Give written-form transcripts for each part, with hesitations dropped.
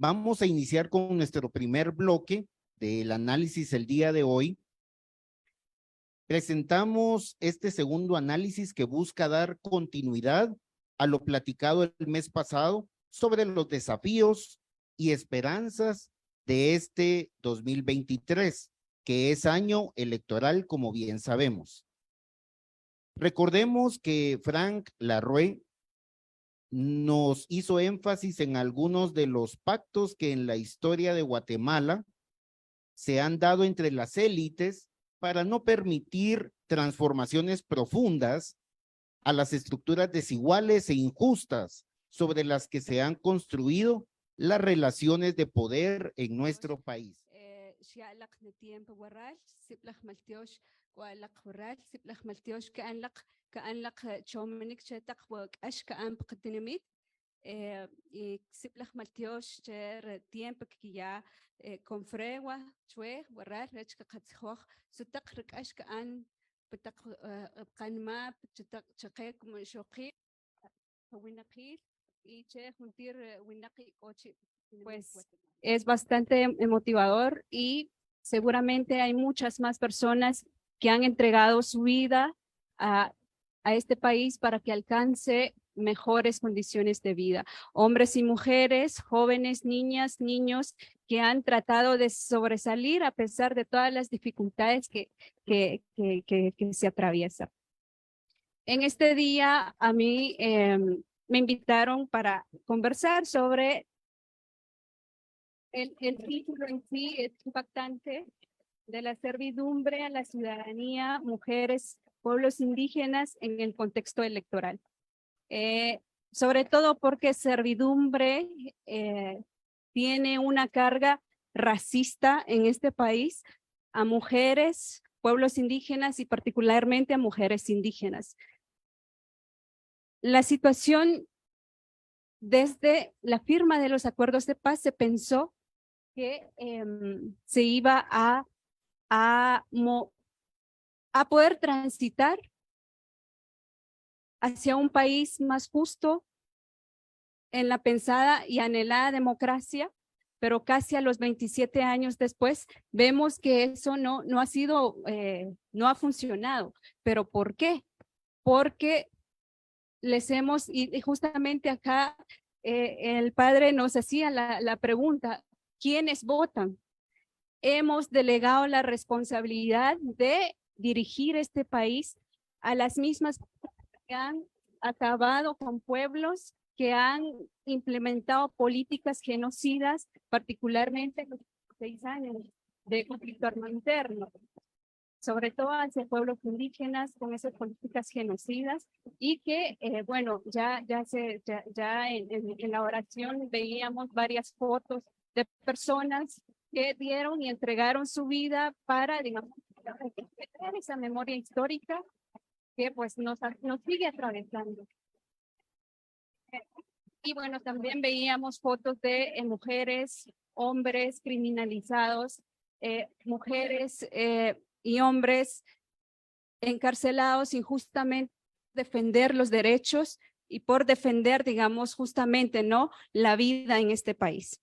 Vamos a iniciar con nuestro primer bloque del análisis el día de hoy. Presentamos este segundo análisis que busca dar continuidad a lo platicado el mes pasado sobre los desafíos y esperanzas de este 2023, que es año electoral, como bien sabemos. Recordemos que Frank Larue nos hizo énfasis en algunos de los pactos que en la historia de Guatemala se han dado entre las élites para no permitir transformaciones profundas a las estructuras desiguales e injustas sobre las que se han construido las relaciones de poder en nuestro país. يكسب مالتيوش تيمبك كيا كونفريوا شوي ورال رجك قتخوخ ستقرك أشك أن بتق بقنما بتشقيك مشوقي ونقيل يشيخ ونطير ونقي كوتشي. Pues es bastante motivador y seguramente hay muchas más personas que han entregado su vida a este país para que alcance mejores condiciones de vida. Hombres y mujeres, jóvenes, niñas, niños que han tratado de sobresalir a pesar de todas las dificultades que se atraviesan. En este día a mí me invitaron para conversar sobre el título en sí es impactante, de la servidumbre a la ciudadanía, mujeres, pueblos indígenas en el contexto electoral. Sobre todo porque servidumbre tiene una carga racista en este país a mujeres, pueblos indígenas y particularmente a mujeres indígenas. La situación desde la firma de los acuerdos de paz se pensó que se iba a poder transitar hacia un país más justo en la pensada y anhelada democracia, pero casi a los 27 años después vemos que eso no ha sido, no ha funcionado. ¿Pero por qué? Porque y justamente acá el padre nos hacía la pregunta, ¿quiénes votan? Hemos delegado la responsabilidad de dirigir este país a las mismas que han acabado con pueblos, que han implementado políticas genocidas, particularmente en los 6 años de conflicto armado interno, sobre todo hacia pueblos indígenas con esas políticas genocidas y que, bueno, ya en la oración veíamos varias fotos de personas que dieron y entregaron su vida para, digamos, recuperar esa memoria histórica que pues nos sigue atravesando. Y bueno, también veíamos fotos de mujeres, hombres criminalizados, mujeres y hombres encarcelados injustamente defender los derechos y por defender, digamos, justamente, ¿no?, la vida en este país.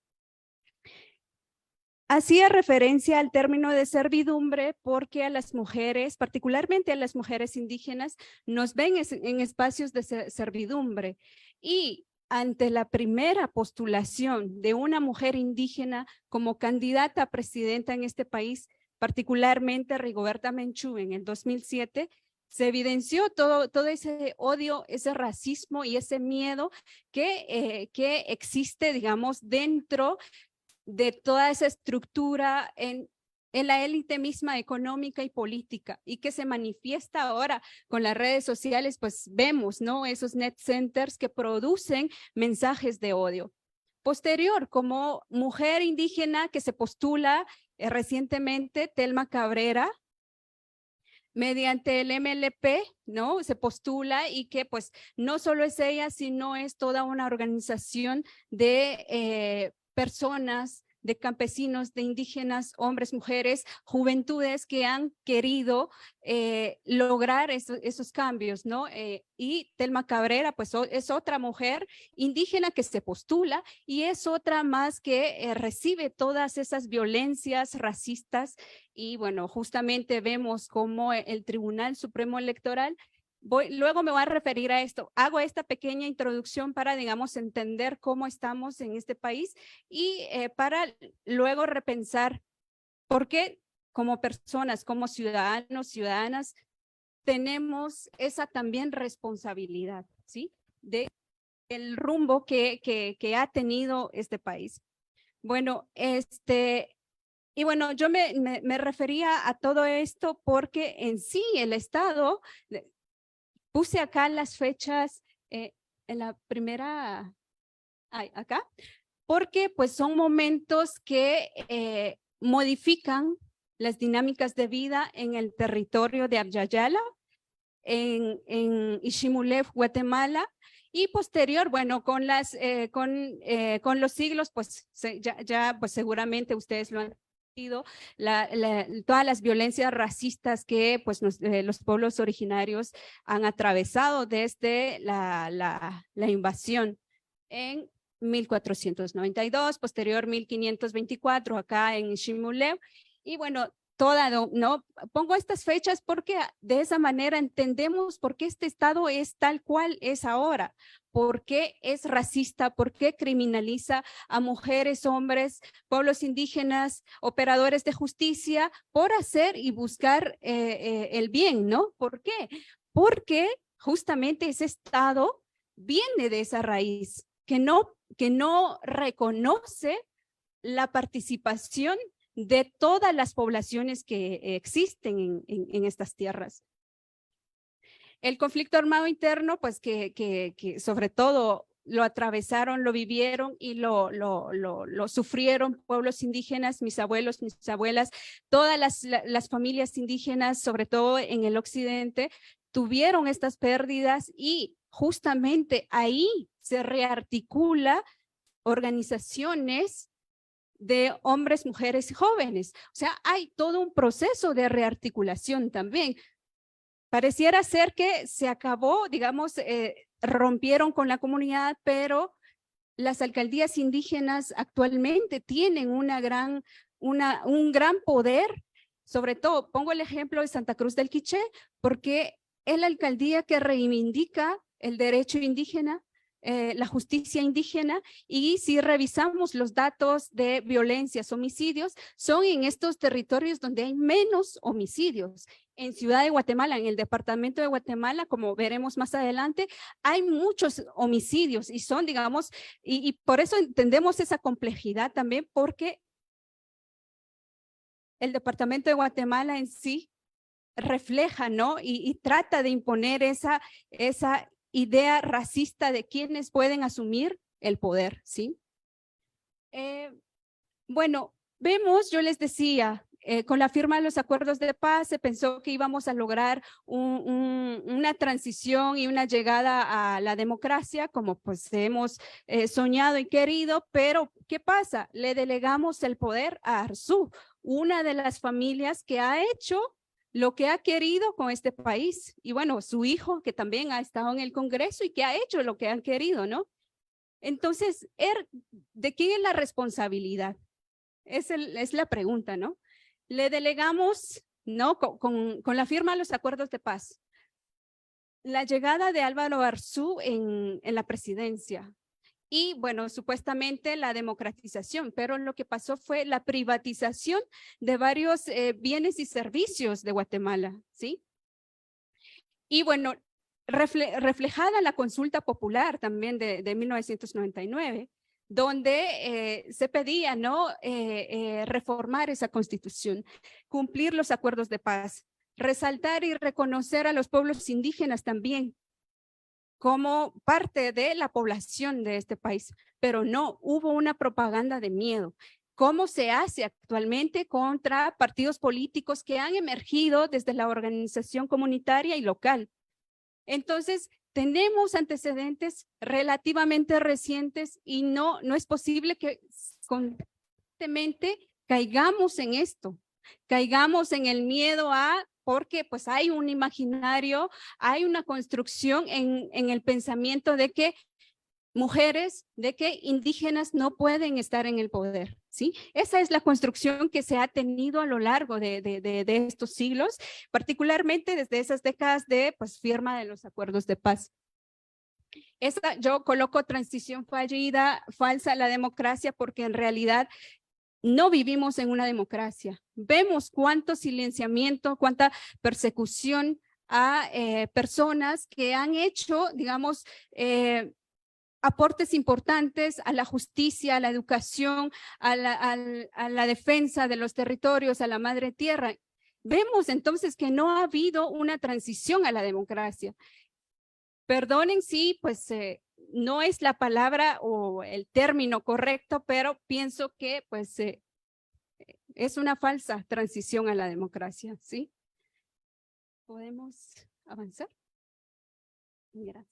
Hacía referencia al término de servidumbre porque a las mujeres, particularmente a las mujeres indígenas, nos ven en espacios de servidumbre y ante la primera postulación de una mujer indígena como candidata a presidenta en este país, particularmente Rigoberta Menchú en el 2007, se evidenció todo ese odio, ese racismo y ese miedo que existe, digamos, dentro de toda esa estructura en la élite misma económica y política y que se manifiesta ahora con las redes sociales, pues vemos, ¿no?, esos net centers que producen mensajes de odio. Posterior, como mujer indígena que se postula recientemente, Telma Cabrera, mediante el MLP, ¿no?, se postula y que pues no solo es ella, sino es toda una organización de personas de campesinos, de indígenas, hombres, mujeres, juventudes que han querido lograr esos cambios, ¿no? Y Telma Cabrera, pues es otra mujer indígena que se postula y es otra más que recibe todas esas violencias racistas. Y bueno, justamente vemos cómo el Tribunal Supremo Electoral, luego me voy a referir a esto, hago esta pequeña introducción para, digamos, entender cómo estamos en este país y para luego repensar por qué como personas, como ciudadanos, ciudadanas, tenemos esa también responsabilidad, ¿sí? De el rumbo que ha tenido este país. Bueno, y bueno, yo me refería a todo esto porque en sí el Estado, puse acá las fechas en la primera, acá, porque pues son momentos que modifican las dinámicas de vida en el territorio de Abya Yala, en Ishimulev, Guatemala, y posterior, bueno, con los siglos, pues ya pues seguramente ustedes lo han visto, todas las violencias racistas que pues los pueblos originarios han atravesado desde la invasión en 1492, posterior 1524 acá en Ishimulev, y bueno, ¿no? Pongo estas fechas porque de esa manera entendemos por qué este estado es tal cual es ahora, por qué es racista, por qué criminaliza a mujeres, hombres, pueblos indígenas, operadores de justicia, por hacer y buscar el bien, ¿no? ¿Por qué? Porque justamente ese estado viene de esa raíz, que no reconoce la participación de todas las poblaciones que existen en estas tierras. El conflicto armado interno, pues que sobre todo lo atravesaron, lo vivieron y lo sufrieron pueblos indígenas, mis abuelos, mis abuelas, todas las familias indígenas, sobre todo en el occidente, tuvieron estas pérdidas y justamente ahí se rearticula organizaciones de hombres, mujeres y jóvenes. O sea, hay todo un proceso de rearticulación también. Pareciera ser que se acabó, digamos, rompieron con la comunidad, pero las alcaldías indígenas actualmente tienen un gran poder. Sobre todo, pongo el ejemplo de Santa Cruz del Quiché, porque es la alcaldía que reivindica el derecho indígena, la justicia indígena, y si revisamos los datos de violencias, homicidios, son en estos territorios donde hay menos homicidios. En Ciudad de Guatemala, en el departamento de Guatemala, como veremos más adelante, hay muchos homicidios y son, digamos, y por eso entendemos esa complejidad también, porque el departamento de Guatemala en sí refleja, ¿no? Y trata de imponer esa idea racista de quienes pueden asumir el poder, ¿sí? Bueno, vemos, yo les decía, con la firma de los acuerdos de paz se pensó que íbamos a lograr una transición y una llegada a la democracia, como pues hemos soñado y querido, pero ¿qué pasa? Le delegamos el poder a Arzú, una de las familias que ha hecho lo que ha querido con este país. Y bueno, su hijo, que también ha estado en el Congreso y que ha hecho lo que han querido, ¿no? Entonces, ¿de quién es la responsabilidad? Es la pregunta, ¿no? Le delegamos, ¿no? Con la firma de los acuerdos de paz, la llegada de Álvaro Arzú en la presidencia. Y bueno, supuestamente la democratización, pero lo que pasó fue la privatización de varios bienes y servicios de Guatemala, ¿sí? Y bueno, reflejada la consulta popular también de 1999, donde se pedía, ¿no? Reformar esa constitución, cumplir los acuerdos de paz, resaltar y reconocer a los pueblos indígenas también como parte de la población de este país, pero no hubo una propaganda de miedo. ¿Cómo se hace actualmente contra partidos políticos que han emergido desde la organización comunitaria y local? Entonces, tenemos antecedentes relativamente recientes y no es posible que constantemente caigamos en esto, caigamos en el miedo porque pues hay un imaginario, hay una construcción en el pensamiento de que mujeres, de que indígenas no pueden estar en el poder, ¿sí? Esa es la construcción que se ha tenido a lo largo de estos siglos, particularmente desde esas décadas de pues, firma de los acuerdos de paz. Yo coloco transición fallida, falsa a la democracia, porque en realidad no vivimos en una democracia. Vemos cuánto silenciamiento, cuánta persecución a personas que han hecho, digamos, aportes importantes a la justicia, a la educación, a la defensa de los territorios, a la madre tierra. Vemos entonces que no ha habido una transición a la democracia. Perdonen si pues no es la palabra o el término correcto, pero pienso que pues es una falsa transición a la democracia, ¿sí? ¿Podemos avanzar? Gracias.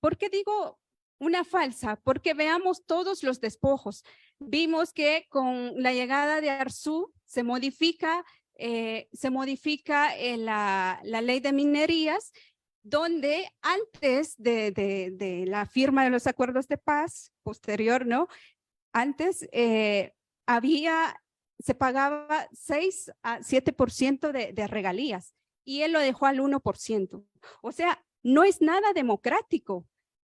¿Por qué digo una falsa? Porque veamos todos los despojos. Vimos que con la llegada de Arzú se modifica la ley de minerías, donde antes de la firma de los acuerdos de paz, posterior, ¿no? Antes se pagaba 6 a 7% de regalías y él lo dejó al 1%. O sea, no es nada democrático.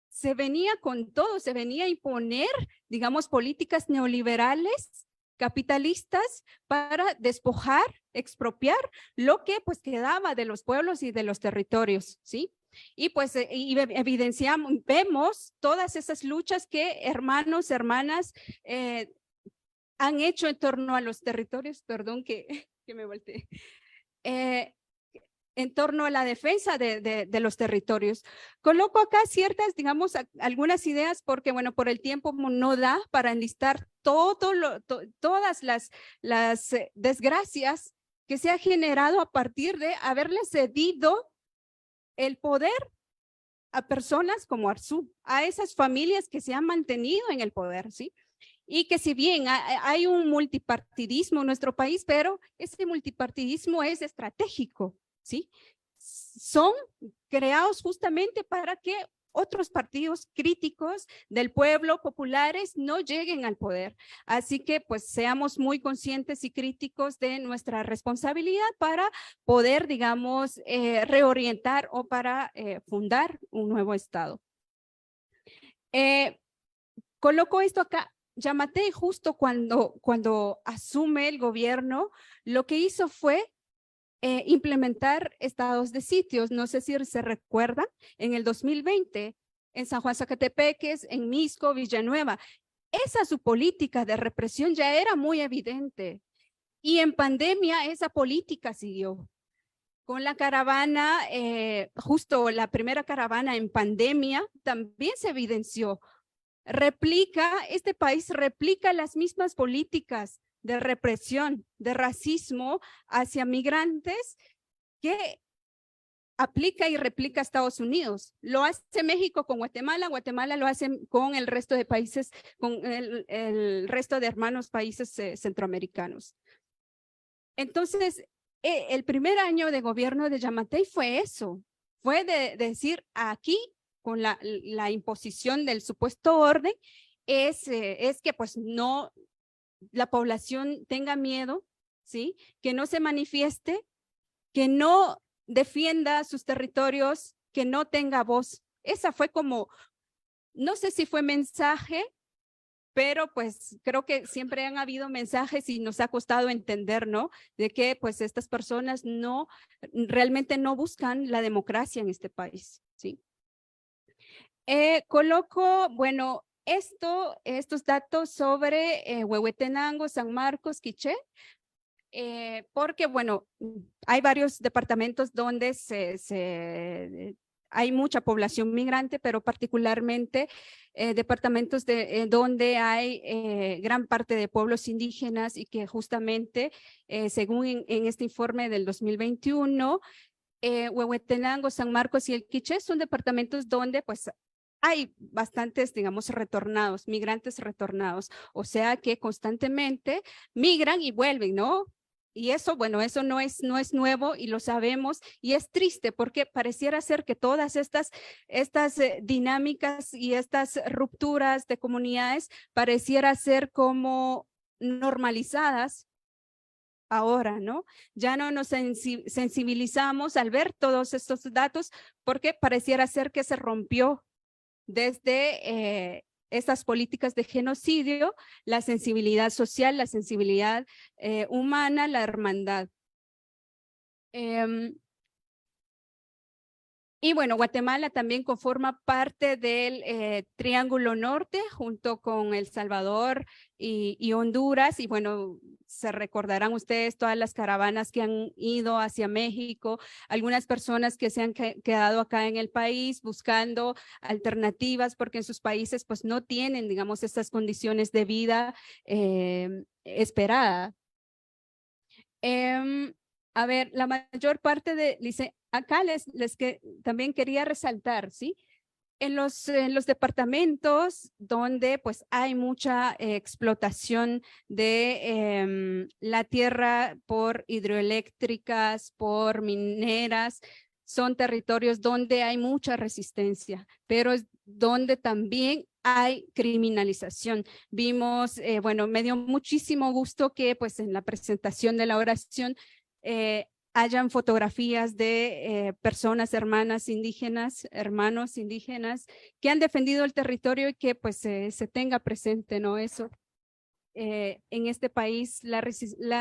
Se venía con todo, se venía a imponer, digamos, políticas neoliberales, capitalistas, para despojar, expropiar lo que pues quedaba de los pueblos y de los territorios, ¿sí? Y pues evidenciamos, vemos todas esas luchas que hermanos, hermanas han hecho en torno a los territorios, perdón que me volteé, en torno a la defensa de los territorios. Coloco acá ciertas, digamos, algunas ideas porque, bueno, por el tiempo no da para enlistar todas las desgracias que se ha generado a partir de haberle cedido el poder a personas como Arzú, a esas familias que se han mantenido en el poder, ¿sí? Y que si bien hay un multipartidismo en nuestro país, pero ese multipartidismo es estratégico, ¿sí? Son creados justamente para que otros partidos críticos del pueblo, populares, no lleguen al poder. Así que pues seamos muy conscientes y críticos de nuestra responsabilidad para poder, digamos, reorientar o para fundar un nuevo Estado. Coloco esto acá. Yamatei, justo cuando asume el gobierno, lo que hizo fue implementar estados de sitios. No sé si se recuerdan, en el 2020, en San Juan Zacatepeques, en Misco, Villanueva. Esa su política de represión ya era muy evidente. Y en pandemia esa política siguió. Con la caravana, justo la primera caravana en pandemia, también se evidenció. Este país replica las mismas políticas de represión, de racismo hacia migrantes que aplica y replica Estados Unidos. Lo hace México con Guatemala, Guatemala lo hace con el resto de países, con el resto de hermanos países centroamericanos. Entonces, el primer año de gobierno de Yamatei fue eso, fue de decir aquí, con la imposición del supuesto orden, es que pues no, la población tenga miedo, ¿sí? Que no se manifieste, que no defienda sus territorios, que no tenga voz. Esa fue como, no sé si fue mensaje, pero pues creo que siempre han habido mensajes y nos ha costado entender, ¿no? De que pues estas personas realmente no buscan la democracia en este país, ¿sí? Coloco, bueno, estos datos sobre Huehuetenango, San Marcos, Quiché, porque, bueno, hay varios departamentos donde hay mucha población migrante, pero particularmente departamentos donde hay gran parte de pueblos indígenas y que justamente, según en este informe del 2021, Huehuetenango, San Marcos y el Quiché son departamentos donde pues hay bastantes, digamos, retornados, migrantes retornados, o sea que constantemente migran y vuelven, ¿no? Y eso, bueno, eso no es nuevo y lo sabemos y es triste porque pareciera ser que todas estas dinámicas y estas rupturas de comunidades pareciera ser como normalizadas ahora, ¿no? Ya no nos sensibilizamos al ver todos estos datos porque pareciera ser que se rompió desde estas políticas de genocidio, la sensibilidad social, la sensibilidad humana, la hermandad. Y bueno, Guatemala también conforma parte del Triángulo Norte junto con El Salvador y Honduras. Y bueno, se recordarán ustedes todas las caravanas que han ido hacia México, algunas personas que se han quedado acá en el país buscando alternativas porque en sus países pues no tienen, digamos, estas condiciones de vida esperada. A ver, la mayor parte de, dice, acá también quería resaltar, ¿sí? En los departamentos donde pues hay mucha explotación de la tierra por hidroeléctricas, por mineras, son territorios donde hay mucha resistencia, pero es donde también hay criminalización. Vimos, bueno, me dio muchísimo gusto que pues en la presentación de la oración hayan fotografías de personas, hermanas indígenas, hermanos indígenas que han defendido el territorio y que pues se tenga presente, ¿no? Eso. En este país,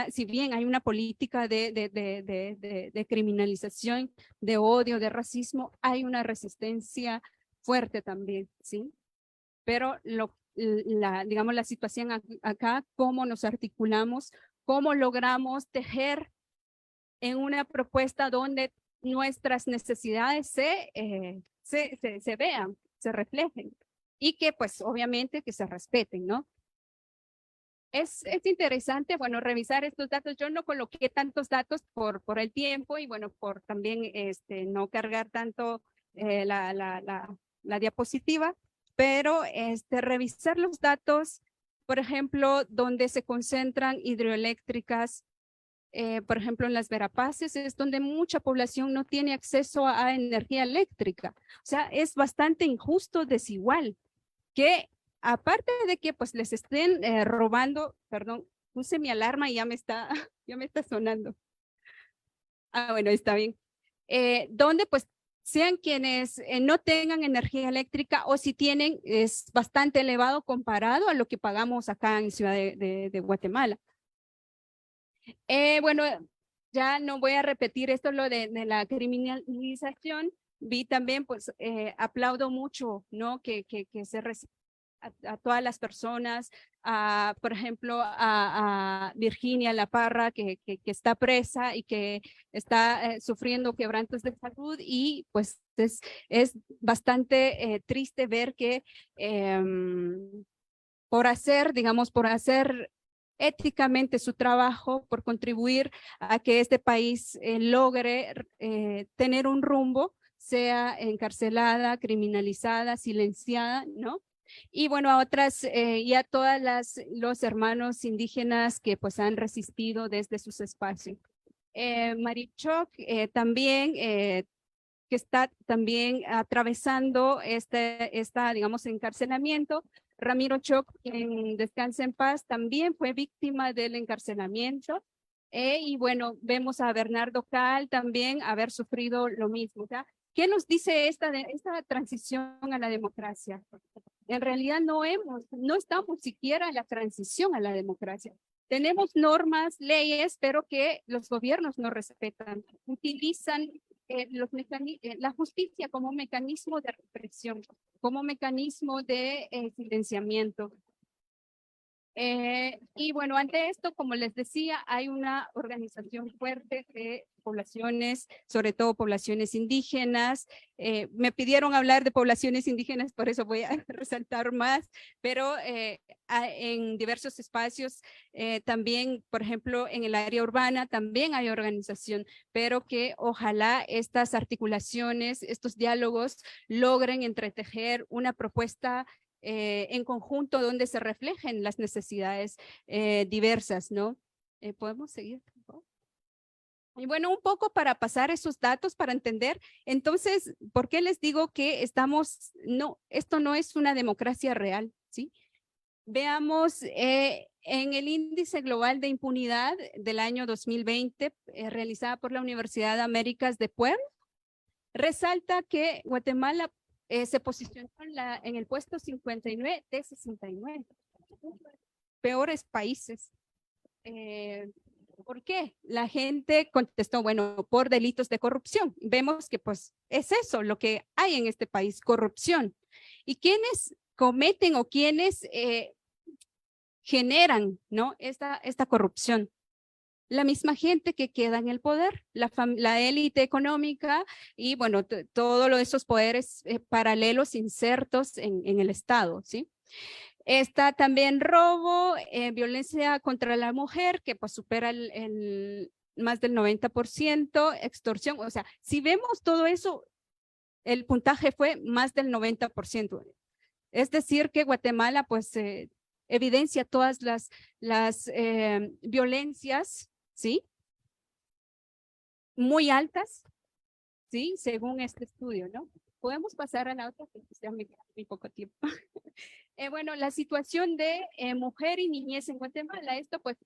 si bien hay una política de criminalización, de odio, de racismo, hay una resistencia fuerte también, ¿sí? Pero digamos, la situación acá, cómo nos articulamos, cómo logramos tejer en una propuesta donde nuestras necesidades se vean, se reflejen y que pues obviamente que se respeten, ¿no? Es interesante, bueno, revisar estos datos. Yo no coloqué tantos datos por el tiempo y bueno, por también no cargar tanto la diapositiva, pero revisar los datos, por ejemplo, donde se concentran hidroeléctricas, por ejemplo, en las Verapaces, es donde mucha población no tiene acceso a energía eléctrica. O sea, es bastante injusto, desigual, que aparte de que pues les estén robando, perdón, puse mi alarma y ya me está sonando. Ah, bueno, está bien. Donde pues sean quienes no tengan energía eléctrica o si tienen, es bastante elevado comparado a lo que pagamos acá en Ciudad de Guatemala. Bueno, ya no voy a repetir esto, lo de la criminalización. Vi también, pues, aplaudo mucho, ¿no? Que se a todas las personas, por ejemplo, a Virginia La Parra, que está presa y que está sufriendo quebrantos de salud y pues es bastante triste ver que por hacer, digamos, por hacer éticamente su trabajo, por contribuir a que este país logre tener un rumbo, sea encarcelada, criminalizada, silenciada, ¿no? Y bueno, a otras y a todas los hermanos indígenas que pues han resistido desde sus espacios. Marichoc también que está también atravesando digamos, encarcelamiento. Ramiro Choc, quien descansa en paz, también fue víctima del encarcelamiento. Y bueno, vemos a Bernardo Cal también haber sufrido lo mismo. ¿Qué nos dice esta transición a la democracia? En realidad no estamos siquiera en la transición a la democracia. Tenemos normas, leyes, pero que los gobiernos no respetan. Utilizan la justicia como mecanismo de represión, como mecanismo de silenciamiento. Y bueno, ante esto, como les decía, hay una organización fuerte que poblaciones, sobre todo poblaciones indígenas. Me pidieron hablar de poblaciones indígenas, por eso voy a resaltar más, pero en diversos espacios también, por ejemplo, en el área urbana también hay organización, pero que ojalá estas articulaciones, estos diálogos logren entretejer una propuesta en conjunto donde se reflejen las necesidades diversas, ¿no? ¿Podemos seguir, por favor? Y bueno, un poco para pasar esos datos, para entender, entonces, ¿por qué les digo que esto no es una democracia real, ¿sí? Veamos, en el índice global de impunidad del año 2020, realizada por la Universidad de Américas de Puebla, resalta que Guatemala se posicionó en el puesto 59 de 69, peores países. ¿Por qué? La gente contestó, bueno, por delitos de corrupción. Vemos que pues es eso lo que hay en este país, corrupción. ¿Y quiénes cometen o quiénes generan, ¿no? esta corrupción? La misma gente que queda en el poder, la élite económica y bueno, todos esos poderes paralelos insertos en el Estado, ¿sí? Está también robo, violencia contra la mujer, que pues supera más del 90%, extorsión, o sea, si vemos todo eso, el puntaje fue más del 90%. Es decir, que Guatemala pues evidencia todas las violencias, ¿sí? Muy altas, ¿sí? Según este estudio, ¿no? Podemos pasar a la otra, porque ya me queda muy poco tiempo. Bueno, la situación de mujer y niñez en Guatemala, esto pues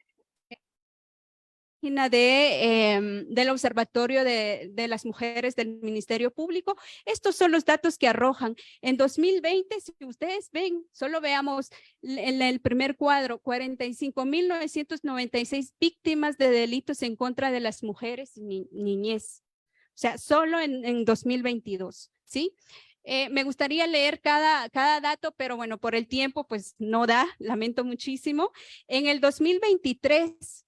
del Observatorio de las Mujeres del Ministerio Público. Estos son los datos que arrojan. En 2020, si ustedes ven, solo veamos en el primer cuadro, 45.996 víctimas de delitos en contra de las mujeres y niñez. O sea, solo en 2022, ¿sí? Me gustaría leer cada dato, pero bueno, por el tiempo, pues no da, lamento muchísimo. En el 2023,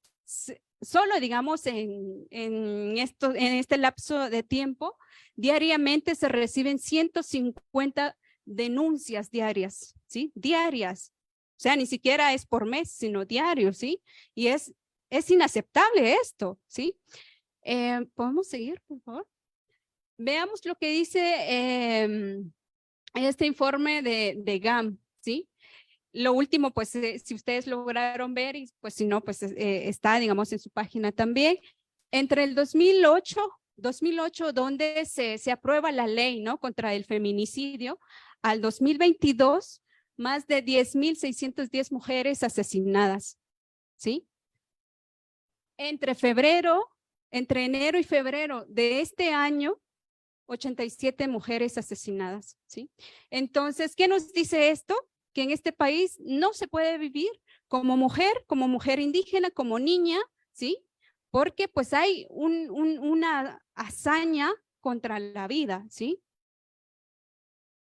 solo digamos en este lapso de tiempo, diariamente se reciben 150 denuncias diarias, ¿sí? Diarias. O sea, ni siquiera es por mes, sino diario, ¿sí? Y es inaceptable esto, ¿sí? ¿Podemos seguir, por favor? Veamos lo que dice este informe de GAM, ¿sí? Lo último, pues, si ustedes lograron ver, y pues si no, pues está, digamos, en su página también. Entre el 2008, donde se aprueba la ley, ¿no? Contra el feminicidio, al 2022, más de 10.610 mujeres asesinadas, ¿sí? Entre enero y febrero de este año, 87 mujeres asesinadas, ¿sí? Entonces, ¿qué nos dice esto? Que en este país no se puede vivir como mujer indígena, como niña, ¿sí? Porque pues hay una hazaña contra la vida, ¿sí?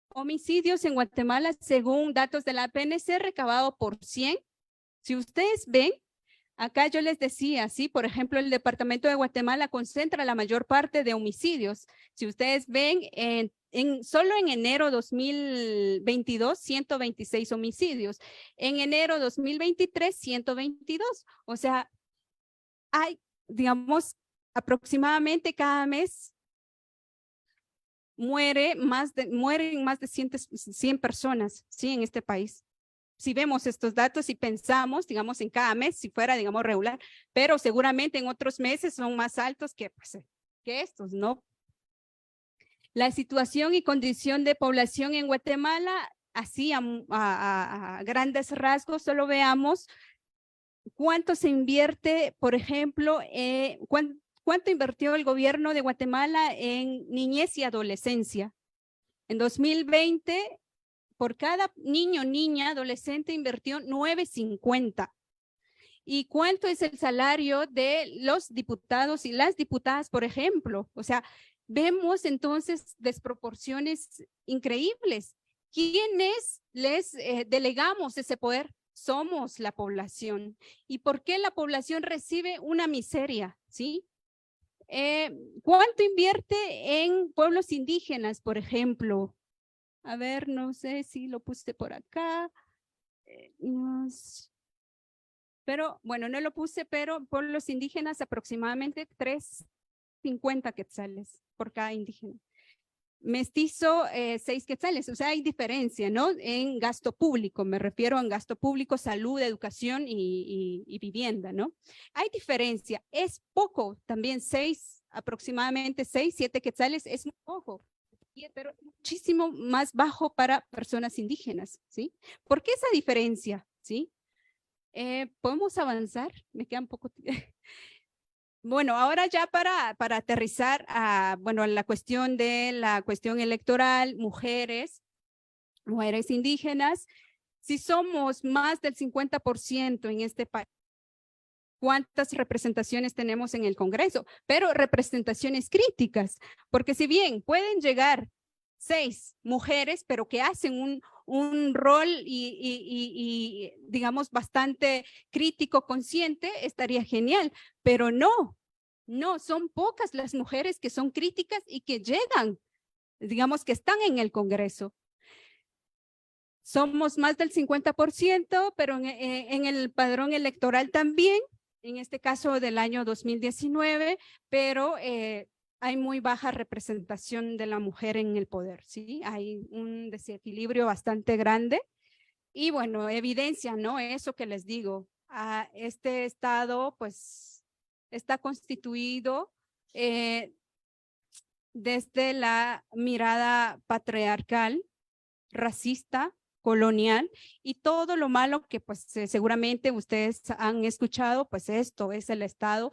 Homicidios en Guatemala, según datos de la PNC, recabado por 100. Si ustedes ven, acá yo les decía, sí, por ejemplo, el departamento de Guatemala concentra la mayor parte de homicidios. Si ustedes ven, solo en enero 2022, 126 homicidios. En enero 2023, 122. O sea, hay, digamos, aproximadamente cada mes mueren más de 100 personas, ¿sí? En este país. Si vemos estos datos y pensamos, digamos, en cada mes, si fuera, digamos, regular, pero seguramente en otros meses son más altos que estos, ¿no? La situación y condición de población en Guatemala, así a grandes rasgos, solo veamos cuánto se invierte, por ejemplo, cuánto invirtió el gobierno de Guatemala en niñez y adolescencia. En 2020, por cada niño, niña, adolescente invirtió 9.50. ¿Y cuánto es el salario de los diputados y las diputadas, por ejemplo? O sea, vemos entonces desproporciones increíbles. ¿Quiénes les delegamos ese poder? Somos la población. ¿Y por qué la población recibe una miseria? ¿Sí? ¿Cuánto invierte en pueblos indígenas, por ejemplo? A ver, no sé si lo puse por acá. Pero, bueno, no lo puse, pero pueblos indígenas aproximadamente 3.50 quetzales por cada indígena. Mestizo, 6 quetzales, o sea, hay diferencia, ¿no? En gasto público, me refiero a gasto público, salud, educación y vivienda, ¿no? Hay diferencia, es poco, también aproximadamente 6, 7 quetzales es muy poco, pero muchísimo más bajo para personas indígenas, ¿sí? ¿Por qué esa diferencia, sí? ¿Podemos avanzar? Me queda un poco... Bueno, ahora ya para aterrizar a, bueno, la cuestión electoral, mujeres indígenas, si somos más del 50% en este país, ¿cuántas representaciones tenemos en el Congreso? Pero representaciones críticas, porque si bien pueden llegar 6 mujeres, pero que hacen un rol y digamos bastante crítico, consciente, estaría genial, pero no, son pocas las mujeres que son críticas y que llegan, digamos que están en el Congreso. Somos más del 50%, pero en el padrón electoral también, en este caso del año 2019, pero hay muy baja representación de la mujer en el poder, ¿sí? Hay un desequilibrio bastante grande y bueno, evidencia, ¿no? Eso que les digo, este estado pues está constituido desde la mirada patriarcal, racista, colonial y todo lo malo que pues seguramente ustedes han escuchado, pues esto es el Estado.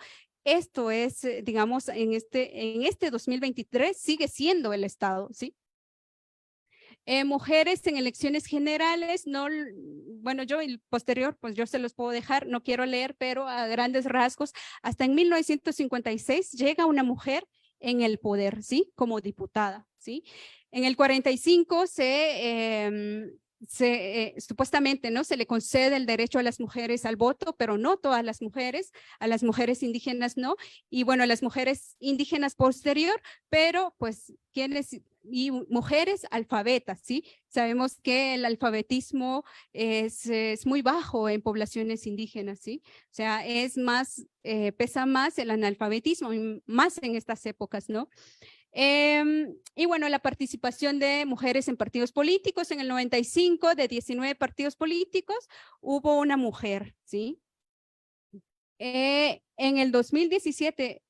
Esto es, digamos, en este 2023 sigue siendo el Estado, ¿sí? Mujeres en elecciones generales, no, bueno, yo el posterior, pues yo se los puedo dejar, no quiero leer, pero a grandes rasgos, hasta en 1956 llega una mujer en el poder, ¿sí? Como diputada, ¿sí? En el 45 supuestamente, ¿no? Se le concede el derecho a las mujeres al voto, pero no todas las mujeres, a las mujeres indígenas no, y bueno, a las mujeres indígenas posterior, pero pues quienes y mujeres alfabetas, ¿sí? Sabemos que el alfabetismo es muy bajo en poblaciones indígenas, ¿sí? O sea, es más, pesa más el analfabetismo, más en estas épocas, ¿no? Y bueno, la participación de mujeres en partidos políticos, en el 95, de 19 partidos políticos, hubo una mujer, ¿sí? En el 2017,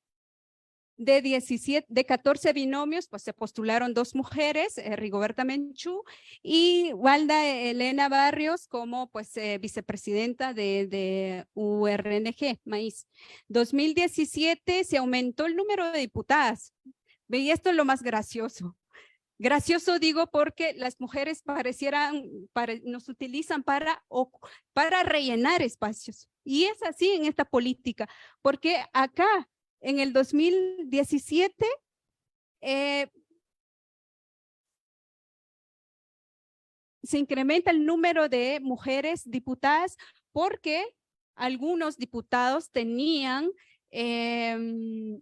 de 14 binomios, pues se postularon 2 mujeres, Rigoberta Menchú y Walda Elena Barrios como pues vicepresidenta de URNG, Maíz. 2017 se aumentó el número de diputadas. Y esto es lo más gracioso. Gracioso digo porque las mujeres nos utilizan para rellenar espacios. Y es así en esta política, porque acá en el 2017 se incrementa el número de mujeres diputadas porque algunos diputados tenían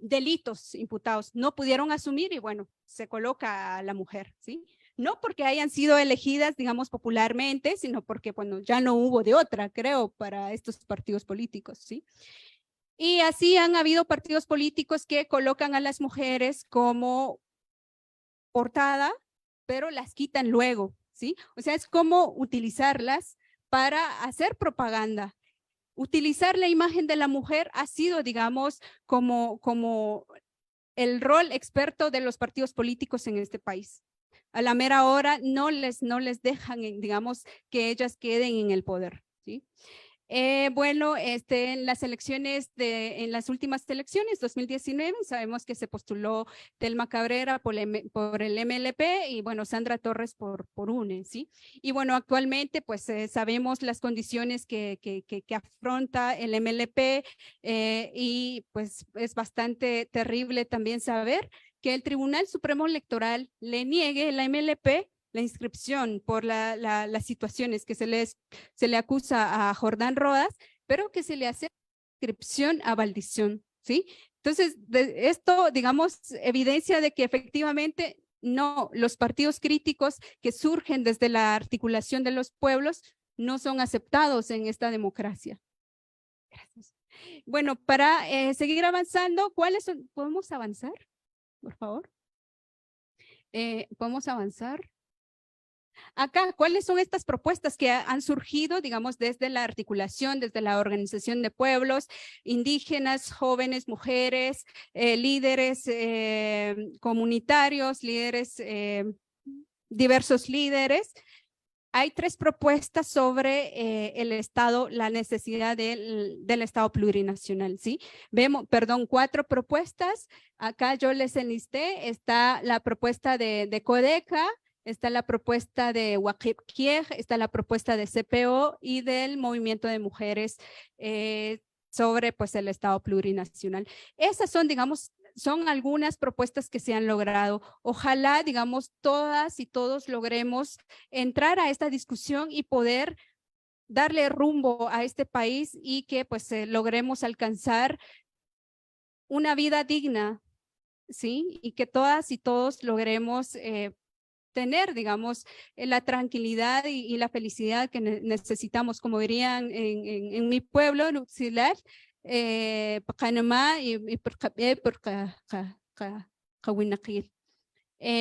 delitos imputados, no pudieron asumir y bueno, se coloca a la mujer, ¿sí? No porque hayan sido elegidas, digamos, popularmente, sino porque, bueno, ya no hubo de otra, creo, para estos partidos políticos, ¿sí? Y así han habido partidos políticos que colocan a las mujeres como portada, pero las quitan luego, ¿sí? O sea, es como utilizarlas para hacer propaganda. Utilizar la imagen de la mujer ha sido, digamos, como el rol experto de los partidos políticos en este país. A la mera hora no les dejan, digamos, que ellas queden en el poder, ¿sí? Bueno, en las últimas elecciones, 2019, sabemos que se postuló Telma Cabrera por el MLP y bueno, Sandra Torres por UNE, ¿sí? Y bueno, actualmente pues sabemos las condiciones que afronta el MLP y pues es bastante terrible también saber que el Tribunal Supremo Electoral le niegue la MLP la inscripción por las situaciones que se le acusa a Jordán Rodas, pero que se le hace inscripción a Valdición, ¿sí? Entonces, esto, digamos, evidencia de que efectivamente no, los partidos críticos que surgen desde la articulación de los pueblos no son aceptados en esta democracia. Gracias. Bueno, para seguir avanzando, ¿cuáles son? ¿Podemos avanzar, por favor? ¿Podemos avanzar? Acá, ¿cuáles son estas propuestas que han surgido, digamos, desde la articulación, desde la organización de pueblos, indígenas, jóvenes, mujeres, líderes comunitarios, líderes, diversos líderes? Hay 3 propuestas sobre el Estado, la necesidad del Estado plurinacional, ¿sí? Vemos, perdón, 4 propuestas. Acá yo les enlisté, está la propuesta de Codeca, está la propuesta de Waqif Kiej, está la propuesta de CPO y del Movimiento de Mujeres sobre pues, el Estado plurinacional. Esas son, digamos, son algunas propuestas que se han logrado. Ojalá, digamos, todas y todos logremos entrar a esta discusión y poder darle rumbo a este país y que pues logremos alcanzar una vida digna, ¿sí? Y que todas y todos logremos tener, digamos, la tranquilidad y la felicidad que necesitamos, como dirían en mi pueblo, Nuxilar, Panamá y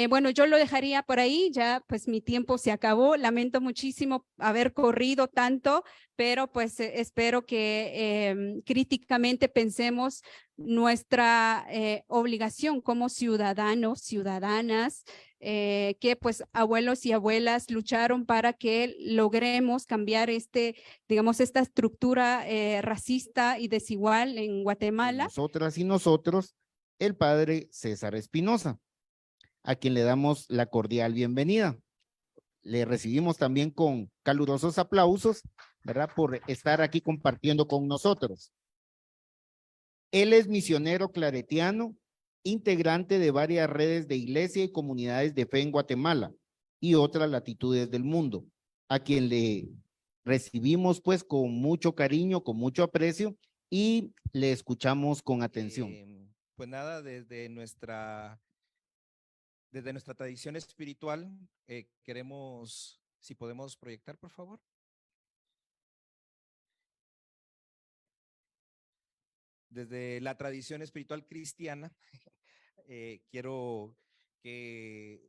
bueno, yo lo dejaría por ahí, ya pues mi tiempo se acabó, lamento muchísimo haber corrido tanto, pero pues espero que críticamente pensemos nuestra obligación como ciudadanos, ciudadanas, que pues abuelos y abuelas lucharon para que logremos cambiar digamos, esta estructura racista y desigual en Guatemala. Nosotras y nosotros, el padre César Espinosa, a quien le damos la cordial bienvenida. Le recibimos también con calurosos aplausos, ¿verdad? Por estar aquí compartiendo con nosotros. Él es misionero claretiano, integrante de varias redes de iglesia y comunidades de fe en Guatemala y otras latitudes del mundo, a quien le recibimos pues con mucho cariño, con mucho aprecio y le escuchamos con atención. Pues nada, desde nuestra tradición espiritual, queremos, si podemos proyectar, por favor. Desde la tradición espiritual cristiana, quiero que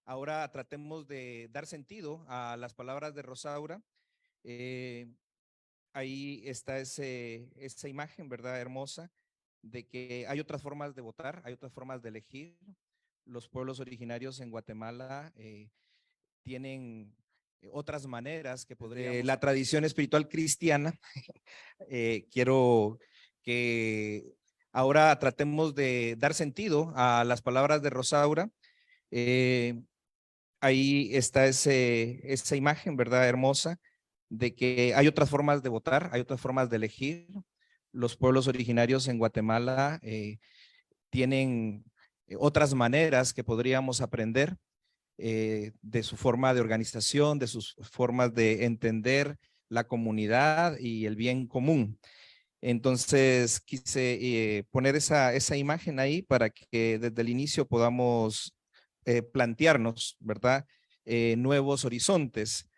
ahora tratemos de dar sentido a las palabras de Rosaura. Ahí está esa imagen, ¿verdad? Hermosa, de que hay otras formas de votar, hay otras formas de elegir. Los pueblos originarios en Guatemala tienen otras maneras que podría. La tradición espiritual cristiana, quiero que ahora tratemos de dar sentido a las palabras de Rosaura. Ahí está esa imagen, ¿verdad? Hermosa, de que hay otras formas de votar, hay otras formas de elegir. Los pueblos originarios en Guatemala tienen otras maneras que podríamos aprender de su forma de organización, de sus formas de entender la comunidad y el bien común. Entonces quise poner esa imagen ahí para que desde el inicio podamos plantearnos, ¿verdad? Nuevos horizontes.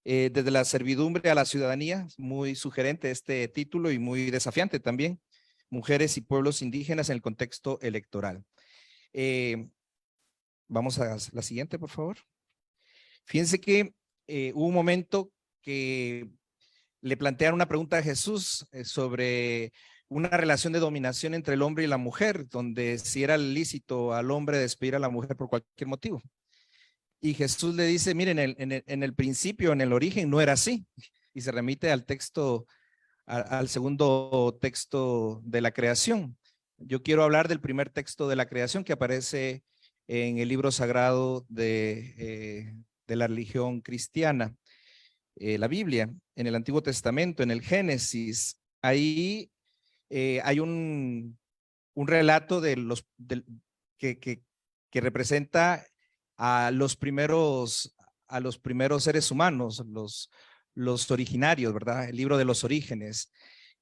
Desde la servidumbre a la ciudadanía, muy sugerente este título y muy desafiante también. Mujeres y pueblos indígenas en el contexto electoral. Vamos a la siguiente, por favor. Fíjense que hubo un momento que le plantearon una pregunta a Jesús sobre una relación de dominación entre el hombre y la mujer, donde si era lícito al hombre despedir a la mujer por cualquier motivo. Y Jesús le dice, miren, en el principio, en el origen, no era así. Y se remite al texto, al segundo texto de la creación. Yo quiero hablar del primer texto de la creación que aparece en el libro sagrado de la religión cristiana, la Biblia, en el Antiguo Testamento, en el Génesis. Ahí hay un relato de que representa a los primeros seres humanos, los originarios, ¿verdad? El libro de los orígenes.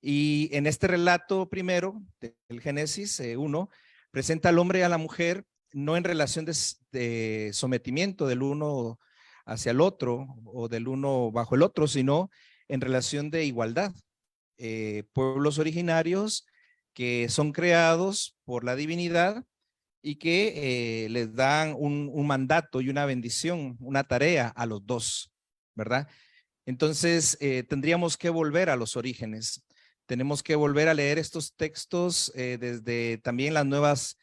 Y en este relato primero del Génesis 1, presenta al hombre y a la mujer no en relación de sometimiento del uno hacia el otro o del uno bajo el otro, sino en relación de igualdad. Pueblos originarios que son creados por la divinidad y que les dan un mandato y una bendición, una tarea a los dos, ¿verdad? Entonces, tendríamos que volver a los orígenes. Tenemos que volver a leer estos textos desde también las nuevas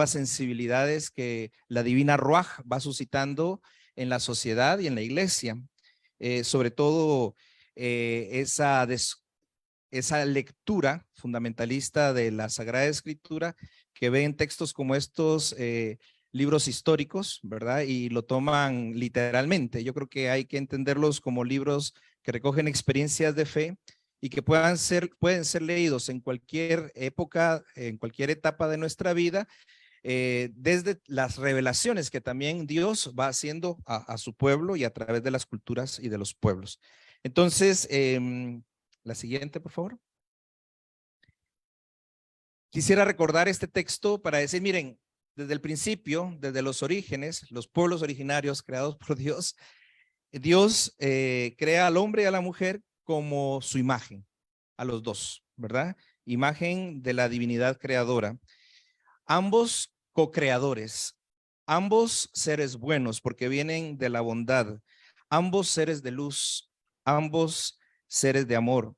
sensibilidades que la divina Ruaj va suscitando en la sociedad y en la iglesia. Sobre todo esa lectura fundamentalista de la Sagrada Escritura que ve en textos como estos libros históricos, ¿verdad? Y lo toman literalmente. Yo creo que hay que entenderlos como libros que recogen experiencias de fe y que pueden ser leídos en cualquier época, en cualquier etapa de nuestra vida, desde las revelaciones que también Dios va haciendo a su pueblo y a través de las culturas y de los pueblos. Entonces, la siguiente, por favor. Quisiera recordar este texto para decir, miren, desde el principio, desde los orígenes, los pueblos originarios creados por Dios, Dios crea al hombre y a la mujer como su imagen, a los dos, ¿verdad? Imagen de la divinidad creadora. Ambos co-creadores, ambos seres buenos porque vienen de la bondad, ambos seres de luz, ambos seres de amor,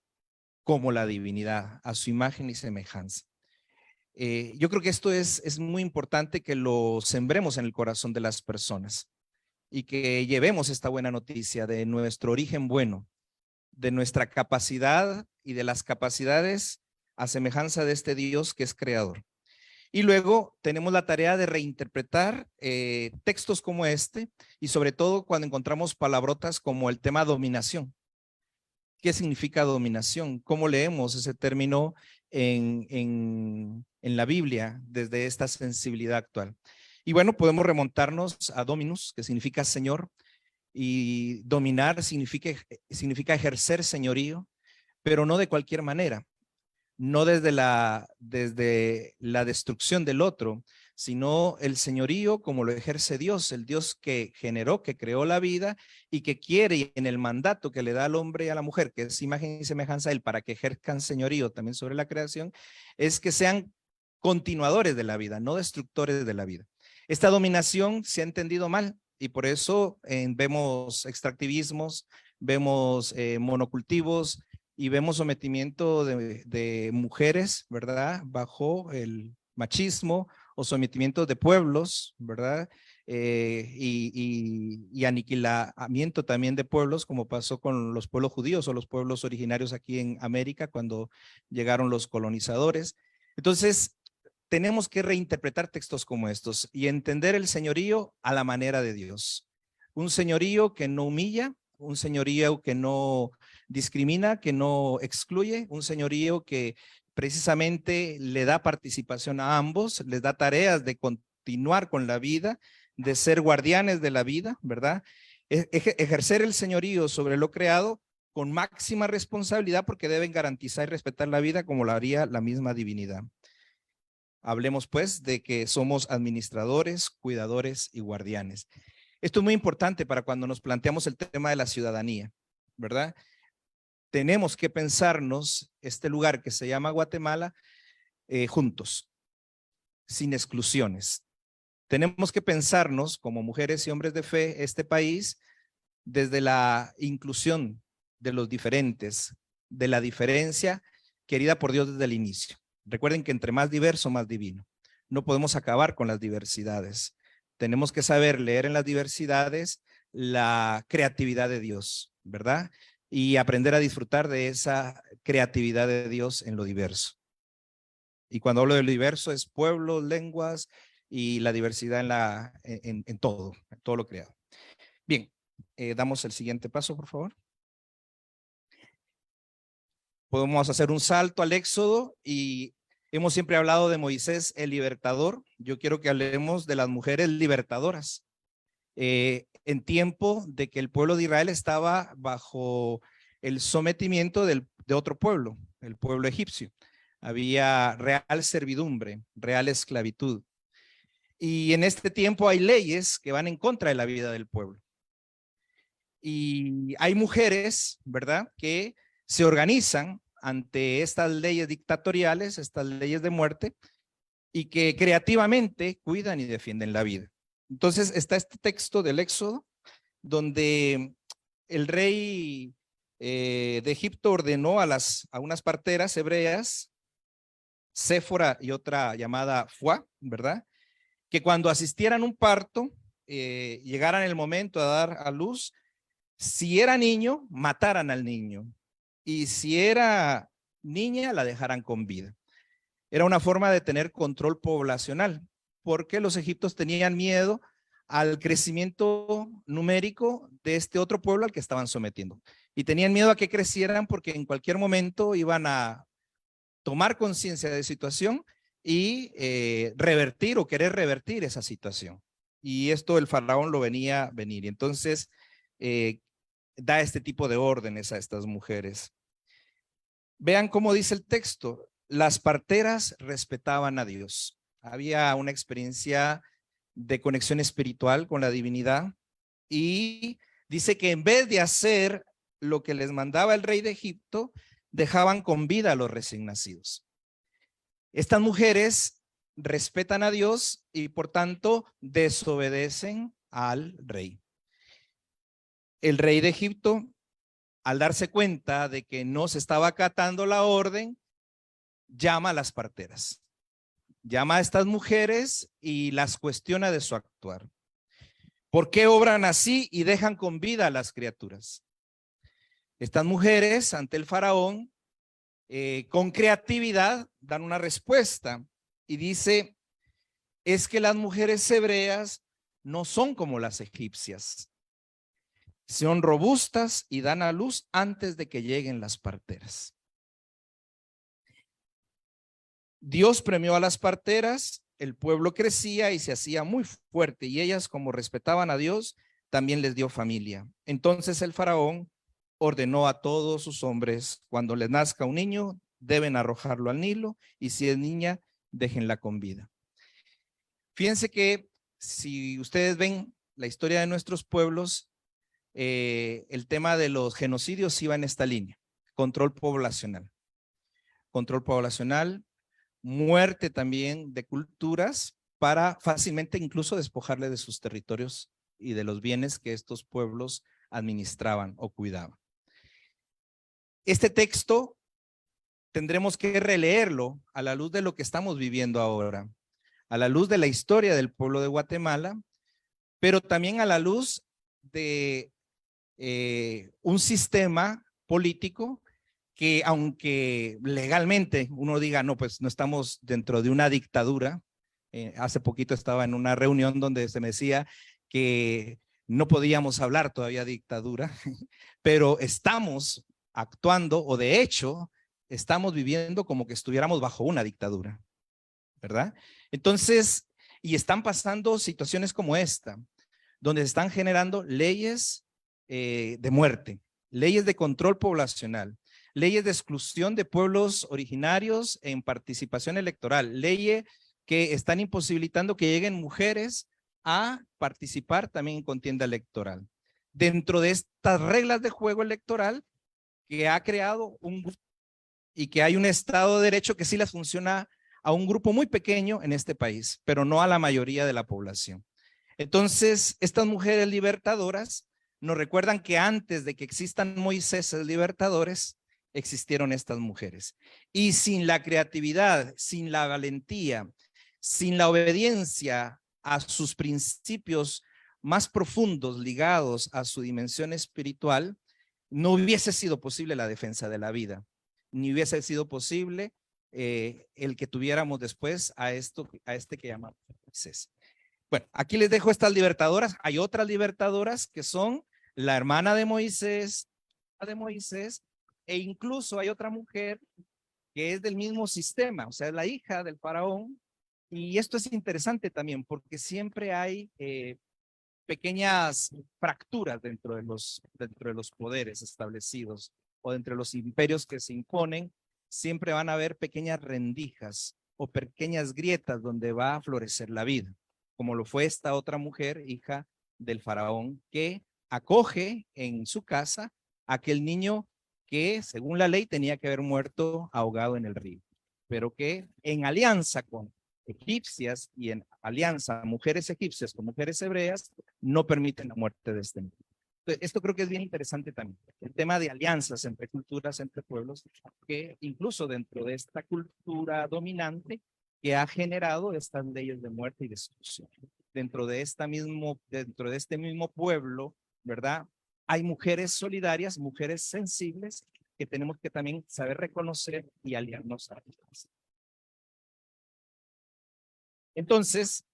como la divinidad, a su imagen y semejanza. Yo creo que esto es muy importante que lo sembremos en el corazón de las personas y que llevemos esta buena noticia de nuestro origen bueno, de nuestra capacidad y de las capacidades a semejanza de este Dios que es creador. Y luego tenemos la tarea de reinterpretar textos como este y sobre todo cuando encontramos palabrotas como el tema dominación. ¿Qué significa dominación? ¿Cómo leemos ese término en la Biblia desde esta sensibilidad actual? Y bueno, podemos remontarnos a Dominus, que significa Señor, y dominar significa ejercer señorío, pero no de cualquier manera, no desde la destrucción del otro, sino el señorío como lo ejerce Dios, el Dios que generó, que creó la vida y que quiere en el mandato que le da al hombre y a la mujer, que es imagen y semejanza a él, para que ejerzan señorío también sobre la creación, es que sean continuadores de la vida, no destructores de la vida. Esta dominación se ha entendido mal y por eso vemos extractivismos, vemos monocultivos, y vemos sometimiento de mujeres, ¿verdad? Bajo el machismo o sometimiento de pueblos, ¿verdad? Y aniquilamiento también de pueblos, como pasó con los pueblos judíos o los pueblos originarios aquí en América cuando llegaron los colonizadores. Entonces, tenemos que reinterpretar textos como estos y entender el señorío a la manera de Dios. Un señorío que no humilla, un señorío que no discrimina, que no excluye, un señorío que precisamente le da participación a ambos, les da tareas de continuar con la vida, de ser guardianes de la vida, ¿verdad? Ejercer el señorío sobre lo creado con máxima responsabilidad porque deben garantizar y respetar la vida como lo haría la misma divinidad. Hablemos pues de que somos administradores, cuidadores y guardianes. Esto es muy importante para cuando nos planteamos el tema de la ciudadanía, ¿verdad? Tenemos que pensarnos este lugar que se llama Guatemala juntos, sin exclusiones. Tenemos que pensarnos como mujeres y hombres de fe este país desde la inclusión de los diferentes, de la diferencia querida por Dios desde el inicio. Recuerden que entre más diverso, más divino. No podemos acabar con las diversidades. Tenemos que saber leer en las diversidades la creatividad de Dios, ¿verdad? Y aprender a disfrutar de esa creatividad de Dios en lo diverso. Y cuando hablo de lo diverso es pueblos, lenguas y la diversidad en todo lo creado. Bien, damos el siguiente paso, por favor. Podemos hacer un salto al Éxodo y hemos siempre hablado de Moisés, el libertador. Yo quiero que hablemos de las mujeres libertadoras. En tiempo de que el pueblo de Israel estaba bajo el sometimiento de otro pueblo, el pueblo egipcio. Había real servidumbre, real esclavitud. Y en este tiempo hay leyes que van en contra de la vida del pueblo. Y hay mujeres, ¿verdad?, que se organizan ante estas leyes dictatoriales, estas leyes de muerte, y que creativamente cuidan y defienden la vida. Entonces está este texto del Éxodo, donde el rey de Egipto ordenó a unas parteras hebreas, Séfora y otra llamada Fuá, ¿verdad?, que cuando asistieran a un parto, llegaran el momento a dar a luz, si era niño, mataran al niño, y si era niña, la dejaran con vida. Era una forma de tener control poblacional, porque los egipcios tenían miedo al crecimiento numérico de este otro pueblo al que estaban sometiendo. Y tenían miedo a que crecieran porque en cualquier momento iban a tomar conciencia de la situación y revertir o querer revertir esa situación. Y esto el faraón lo venía a venir. Y entonces da este tipo de órdenes a estas mujeres. Vean cómo dice el texto. Las parteras respetaban a Dios. Había una experiencia de conexión espiritual con la divinidad y dice que en vez de hacer lo que les mandaba el rey de Egipto, dejaban con vida a los recién nacidos. Estas mujeres respetan a Dios y por tanto desobedecen al rey. El rey de Egipto, al darse cuenta de que no se estaba acatando la orden, llama a las parteras. Llama a estas mujeres y las cuestiona de su actuar. ¿Por qué obran así y dejan con vida a las criaturas? Estas mujeres ante el faraón, con creatividad, dan una respuesta y dice, es que las mujeres hebreas no son como las egipcias. Son robustas y dan a luz antes de que lleguen las parteras. Dios premió a las parteras, el pueblo crecía y se hacía muy fuerte y ellas, como respetaban a Dios, también les dio familia. Entonces el faraón ordenó a todos sus hombres, cuando les nazca un niño, deben arrojarlo al Nilo y si es niña, déjenla con vida. Fíjense que si ustedes ven la historia de nuestros pueblos, el tema de los genocidios iba en esta línea, control poblacional. Control poblacional, muerte también de culturas para fácilmente incluso despojarle de sus territorios y de los bienes que estos pueblos administraban o cuidaban. Este texto tendremos que releerlo a la luz de lo que estamos viviendo ahora, a la luz de la historia del pueblo de Guatemala, pero también a la luz de un sistema político que aunque legalmente uno diga, no, pues no estamos dentro de una dictadura. Hace poquito estaba en una reunión donde se me decía que no podíamos hablar todavía de dictadura, pero estamos actuando o de hecho estamos viviendo como que estuviéramos bajo una dictadura, ¿verdad? Entonces, y están pasando situaciones como esta, donde se están generando leyes de muerte, leyes de control poblacional, leyes de exclusión de pueblos originarios en participación electoral, leyes que están imposibilitando que lleguen mujeres a participar también en contienda electoral. Dentro de estas reglas de juego electoral que ha creado un grupo y que hay un Estado de Derecho que sí les funciona a un grupo muy pequeño en este país, pero no a la mayoría de la población. Entonces, estas mujeres libertadoras nos recuerdan que antes de que existan Moisés libertadores, existieron estas mujeres. Y sin la creatividad, sin la valentía, sin la obediencia a sus principios más profundos ligados a su dimensión espiritual, no hubiese sido posible la defensa de la vida, ni hubiese sido posible el que tuviéramos después a este que llamamos Moisés. Bueno, aquí les dejo estas libertadoras. Hay otras libertadoras que son la hermana de Moisés, e incluso hay otra mujer que es del mismo sistema, o sea, es la hija del faraón. Y esto es interesante también porque siempre hay pequeñas fracturas dentro de los poderes establecidos o entre los imperios que se imponen, siempre van a haber pequeñas rendijas o pequeñas grietas donde va a florecer la vida, como lo fue esta otra mujer, hija del faraón, que acoge en su casa a aquel niño que, según la ley, tenía que haber muerto ahogado en el río, pero que en alianza con egipcias y en alianza mujeres egipcias con mujeres hebreas, no permiten la muerte de este niño. Esto creo que es bien interesante también, el tema de alianzas entre culturas, entre pueblos, que incluso dentro de esta cultura dominante que ha generado estas leyes de muerte y destrucción. Dentro de este mismo pueblo, ¿verdad? Hay mujeres solidarias, mujeres sensibles, que tenemos que también saber reconocer y aliarnos a ellas. Entonces,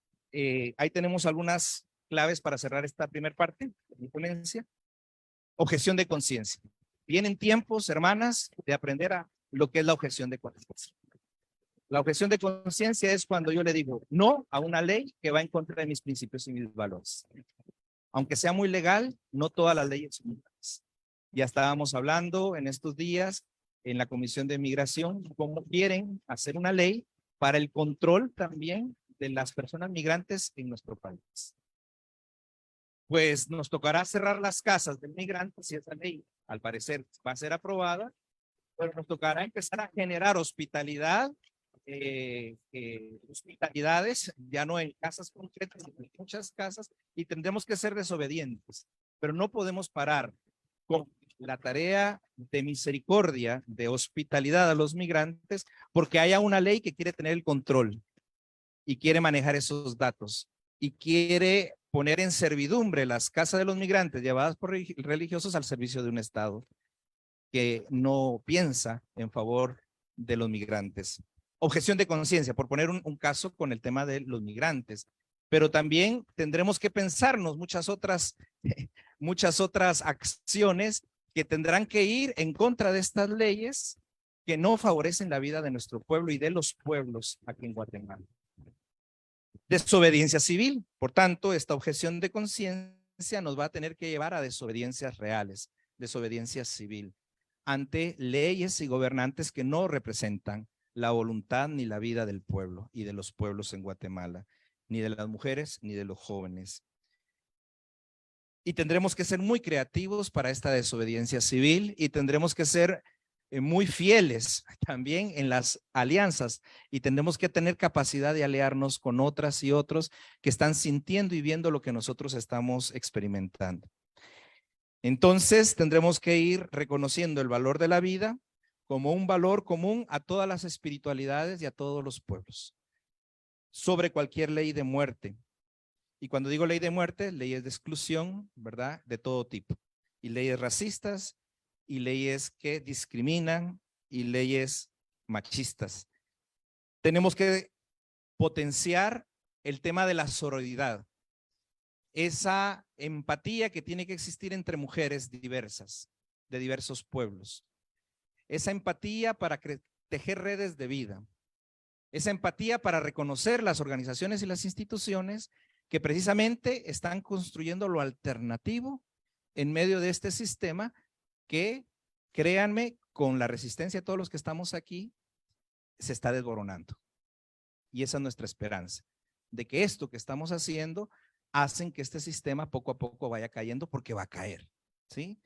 ahí tenemos algunas claves para cerrar esta primera parte de mi ponencia. Objeción de conciencia. Vienen tiempos, hermanas, de aprender a lo que es la objeción de conciencia. La objeción de conciencia es cuando yo le digo no a una ley que va en contra de mis principios y mis valores. Aunque sea muy legal, no todas las leyes son legales. Ya estábamos hablando en estos días en la Comisión de Migración cómo quieren hacer una ley para el control también de las personas migrantes en nuestro país. Pues nos tocará cerrar las casas del migrante si esa ley, al parecer, va a ser aprobada, pero nos tocará empezar a generar hospitalidad, hospitalidades, ya no en casas concretas, sino en muchas casas, y tendremos que ser desobedientes, pero no podemos parar con la tarea de misericordia, de hospitalidad a los migrantes, porque haya una ley que quiere tener el control y quiere manejar esos datos y quiere poner en servidumbre las casas de los migrantes llevadas por religiosos al servicio de un Estado que no piensa en favor de los migrantes. Objeción de conciencia, por poner un caso con el tema de los migrantes, pero también tendremos que pensarnos muchas otras acciones que tendrán que ir en contra de estas leyes que no favorecen la vida de nuestro pueblo y de los pueblos aquí en Guatemala. Desobediencia civil. Por tanto, esta objeción de conciencia nos va a tener que llevar a desobediencias reales, desobediencia civil, ante leyes y gobernantes que no representan la voluntad ni la vida del pueblo y de los pueblos en Guatemala, ni de las mujeres ni de los jóvenes. Y tendremos que ser muy creativos para esta desobediencia civil y tendremos que ser muy fieles también en las alianzas y tendremos que tener capacidad de aliarnos con otras y otros que están sintiendo y viendo lo que nosotros estamos experimentando. Entonces tendremos que ir reconociendo el valor de la vida como un valor común a todas las espiritualidades y a todos los pueblos, sobre cualquier ley de muerte. Y cuando digo ley de muerte, leyes de exclusión, ¿verdad? De todo tipo. Y leyes racistas, y leyes que discriminan, y leyes machistas. Tenemos que potenciar el tema de la sororidad. Esa empatía que tiene que existir entre mujeres diversas, de diversos pueblos. Esa empatía para tejer redes de vida. Esa empatía para reconocer las organizaciones y las instituciones que precisamente están construyendo lo alternativo en medio de este sistema que, créanme, con la resistencia de todos los que estamos aquí, se está desboronando. Y esa es nuestra esperanza, de que esto que estamos haciendo hacen que este sistema poco a poco vaya cayendo porque va a caer, ¿sí?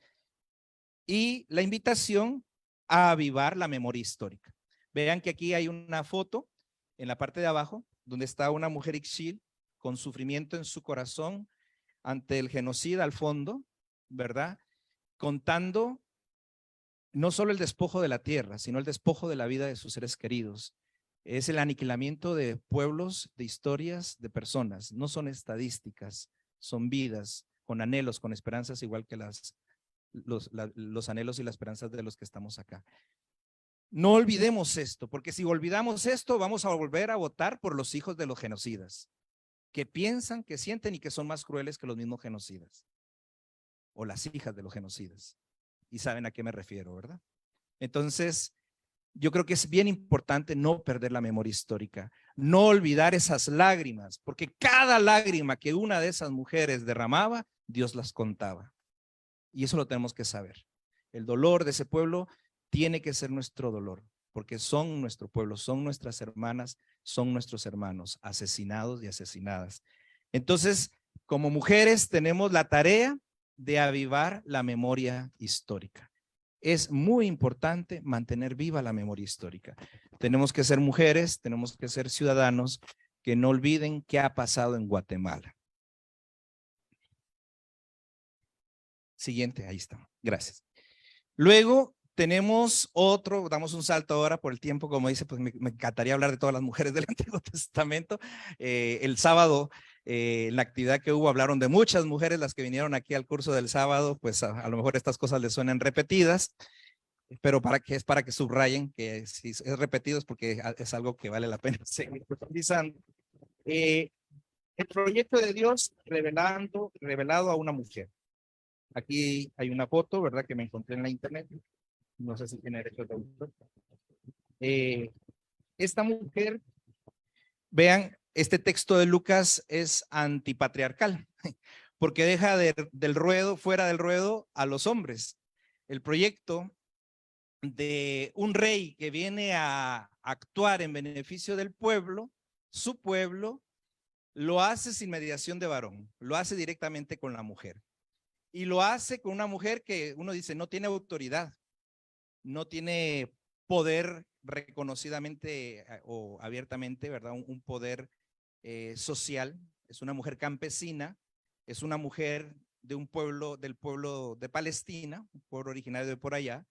Y la invitación a avivar la memoria histórica. Vean que aquí hay una foto en la parte de abajo donde está una mujer ixchil con sufrimiento en su corazón ante el genocida al fondo, ¿verdad? Contando no solo el despojo de la tierra, sino el despojo de la vida de sus seres queridos. Es el aniquilamiento de pueblos, de historias, de personas. No son estadísticas, son vidas con anhelos, con esperanzas, igual que los anhelos y las esperanzas de los que estamos acá. No olvidemos esto, porque si olvidamos esto, vamos a volver a votar por los hijos de los genocidas, que piensan, que sienten y que son más crueles que los mismos genocidas, o las hijas de los genocidas. Y saben a qué me refiero, ¿verdad? Entonces, yo creo que es bien importante no perder la memoria histórica, no olvidar esas lágrimas, porque cada lágrima que una de esas mujeres derramaba, Dios las contaba. Y eso lo tenemos que saber. El dolor de ese pueblo tiene que ser nuestro dolor, porque son nuestro pueblo, son nuestras hermanas, son nuestros hermanos asesinados y asesinadas. Entonces, como mujeres tenemos la tarea de avivar la memoria histórica. Es muy importante mantener viva la memoria histórica. Tenemos que ser mujeres, tenemos que ser ciudadanos que no olviden qué ha pasado en Guatemala. Siguiente, ahí está. Gracias. Luego tenemos otro, damos un salto ahora por el tiempo, como dice, pues me encantaría hablar de todas las mujeres del Antiguo Testamento. El sábado, en la actividad que hubo, hablaron de muchas mujeres, las que vinieron aquí al curso del sábado, pues a lo mejor estas cosas les suenan repetidas, pero para que subrayen que si es repetido es porque es algo que vale la pena seguir profundizando. El proyecto de Dios revelado a una mujer. Aquí hay una foto, ¿verdad? Que me encontré en la internet. No sé si tiene derecho de autor. Esta mujer, vean, este texto de Lucas es antipatriarcal, porque deja del ruedo, fuera del ruedo, a los hombres. El proyecto de un rey que viene a actuar en beneficio del pueblo, su pueblo, lo hace sin mediación de varón, lo hace directamente con la mujer. Y lo hace con una mujer que uno dice no tiene autoridad, no tiene poder reconocidamente o abiertamente, ¿verdad? Un poder social. Es una mujer campesina, es una mujer de un pueblo, del pueblo de Palestina, un pueblo originario de por allá.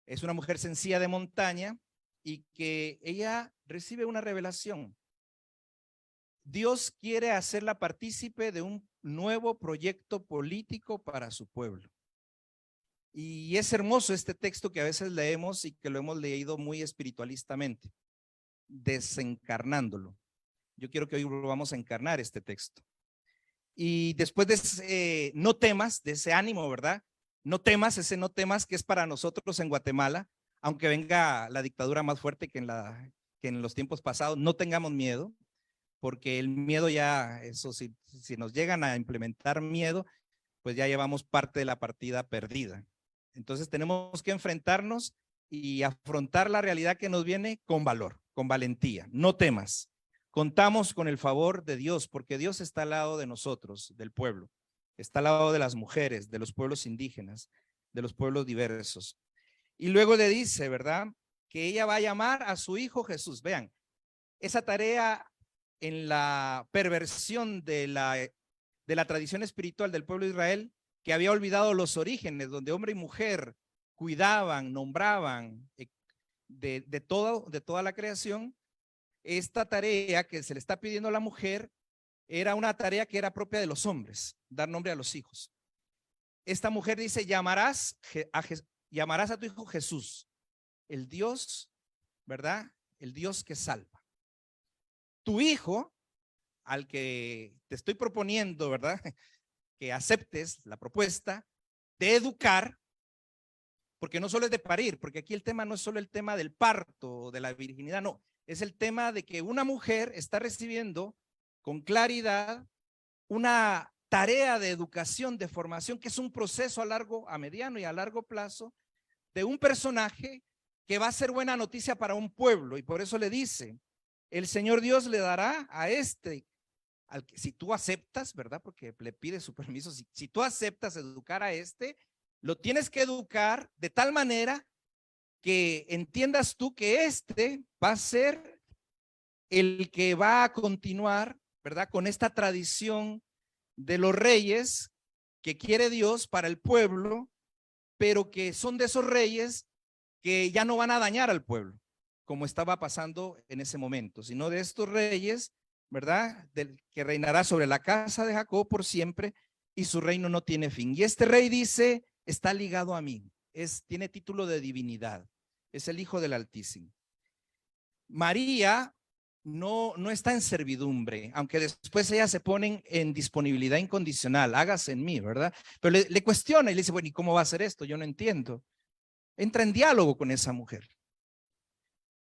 Es una mujer sencilla de montaña y que ella recibe una revelación. Dios quiere hacerla partícipe de un nuevo proyecto político para su pueblo. Y es hermoso este texto que a veces leemos y que lo hemos leído muy espiritualistamente, desencarnándolo. Yo quiero que hoy lo vamos a encarnar este texto. Y después de ese no temas, de ese ánimo, ¿verdad? No temas, ese no temas que es para nosotros en Guatemala, aunque venga la dictadura más fuerte que en los tiempos pasados, no tengamos miedo. Porque el miedo ya, eso si nos llegan a implementar miedo, pues ya llevamos parte de la partida perdida. Entonces tenemos que enfrentarnos y afrontar la realidad que nos viene con valor, con valentía. No temas, contamos con el favor de Dios, porque Dios está al lado de nosotros, del pueblo. Está al lado de las mujeres, de los pueblos indígenas, de los pueblos diversos. Y luego le dice, ¿verdad? Que ella va a llamar a su hijo Jesús. Vean, esa tarea en la perversión de la tradición espiritual del pueblo de Israel, que había olvidado los orígenes, donde hombre y mujer cuidaban, nombraban de toda la creación. Esta tarea que se le está pidiendo a la mujer era una tarea que era propia de los hombres, dar nombre a los hijos. Esta mujer dice, llamarás a tu hijo Jesús, el Dios, ¿verdad? El Dios que salva. Tu hijo, al que te estoy proponiendo, ¿verdad? Que aceptes la propuesta de educar, porque no solo es de parir, porque aquí el tema no es solo el tema del parto, de la virginidad, no, es el tema de que una mujer está recibiendo con claridad una tarea de educación, de formación, que es un proceso a mediano y a largo plazo de un personaje que va a ser buena noticia para un pueblo, y por eso le dice, el Señor Dios le dará a si tú aceptas, ¿verdad? Porque le pide su permiso, si tú aceptas educar a lo tienes que educar de tal manera que entiendas tú que va a ser el que va a continuar, ¿verdad? Con esta tradición de los reyes que quiere Dios para el pueblo, pero que son de esos reyes que ya no van a dañar al pueblo, como estaba pasando en ese momento, sino de estos reyes, ¿verdad? Que reinará sobre la casa de Jacob por siempre y su reino no tiene fin. Y este rey dice, está ligado a mí, tiene título de divinidad, es el Hijo del Altísimo. María no está en servidumbre, aunque después ella se pone en disponibilidad incondicional, hágase en mí, ¿verdad? Pero le cuestiona y le dice, bueno, ¿y cómo va a ser esto? Yo no entiendo. Entra en diálogo con esa mujer.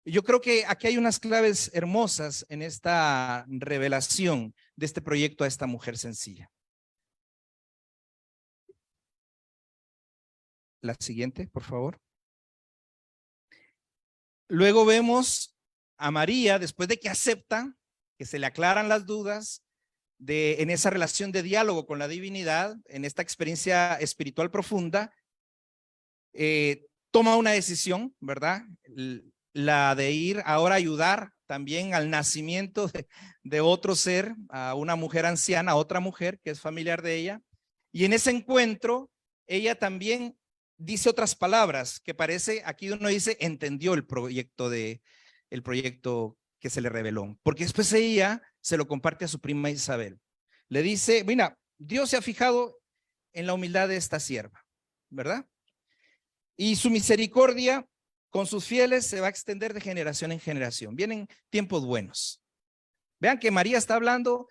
Yo creo que aquí hay unas claves hermosas en esta revelación de este proyecto a esta mujer sencilla. La siguiente, por favor. Luego vemos a María, después de que acepta, que se le aclaran las dudas en esa relación de diálogo con la divinidad, en esta experiencia espiritual profunda, toma una decisión, ¿verdad? La de ir ahora a ayudar también al nacimiento de otro ser, a una mujer anciana, a otra mujer que es familiar de ella. Y en ese encuentro, ella también dice otras palabras que parece, aquí uno dice, entendió el proyecto que se le reveló. Porque después ella se lo comparte a su prima Isabel. Le dice, mira, Dios se ha fijado en la humildad de esta sierva, ¿verdad? Y su misericordia con sus fieles se va a extender de generación en generación. Vienen tiempos buenos. Vean que María está hablando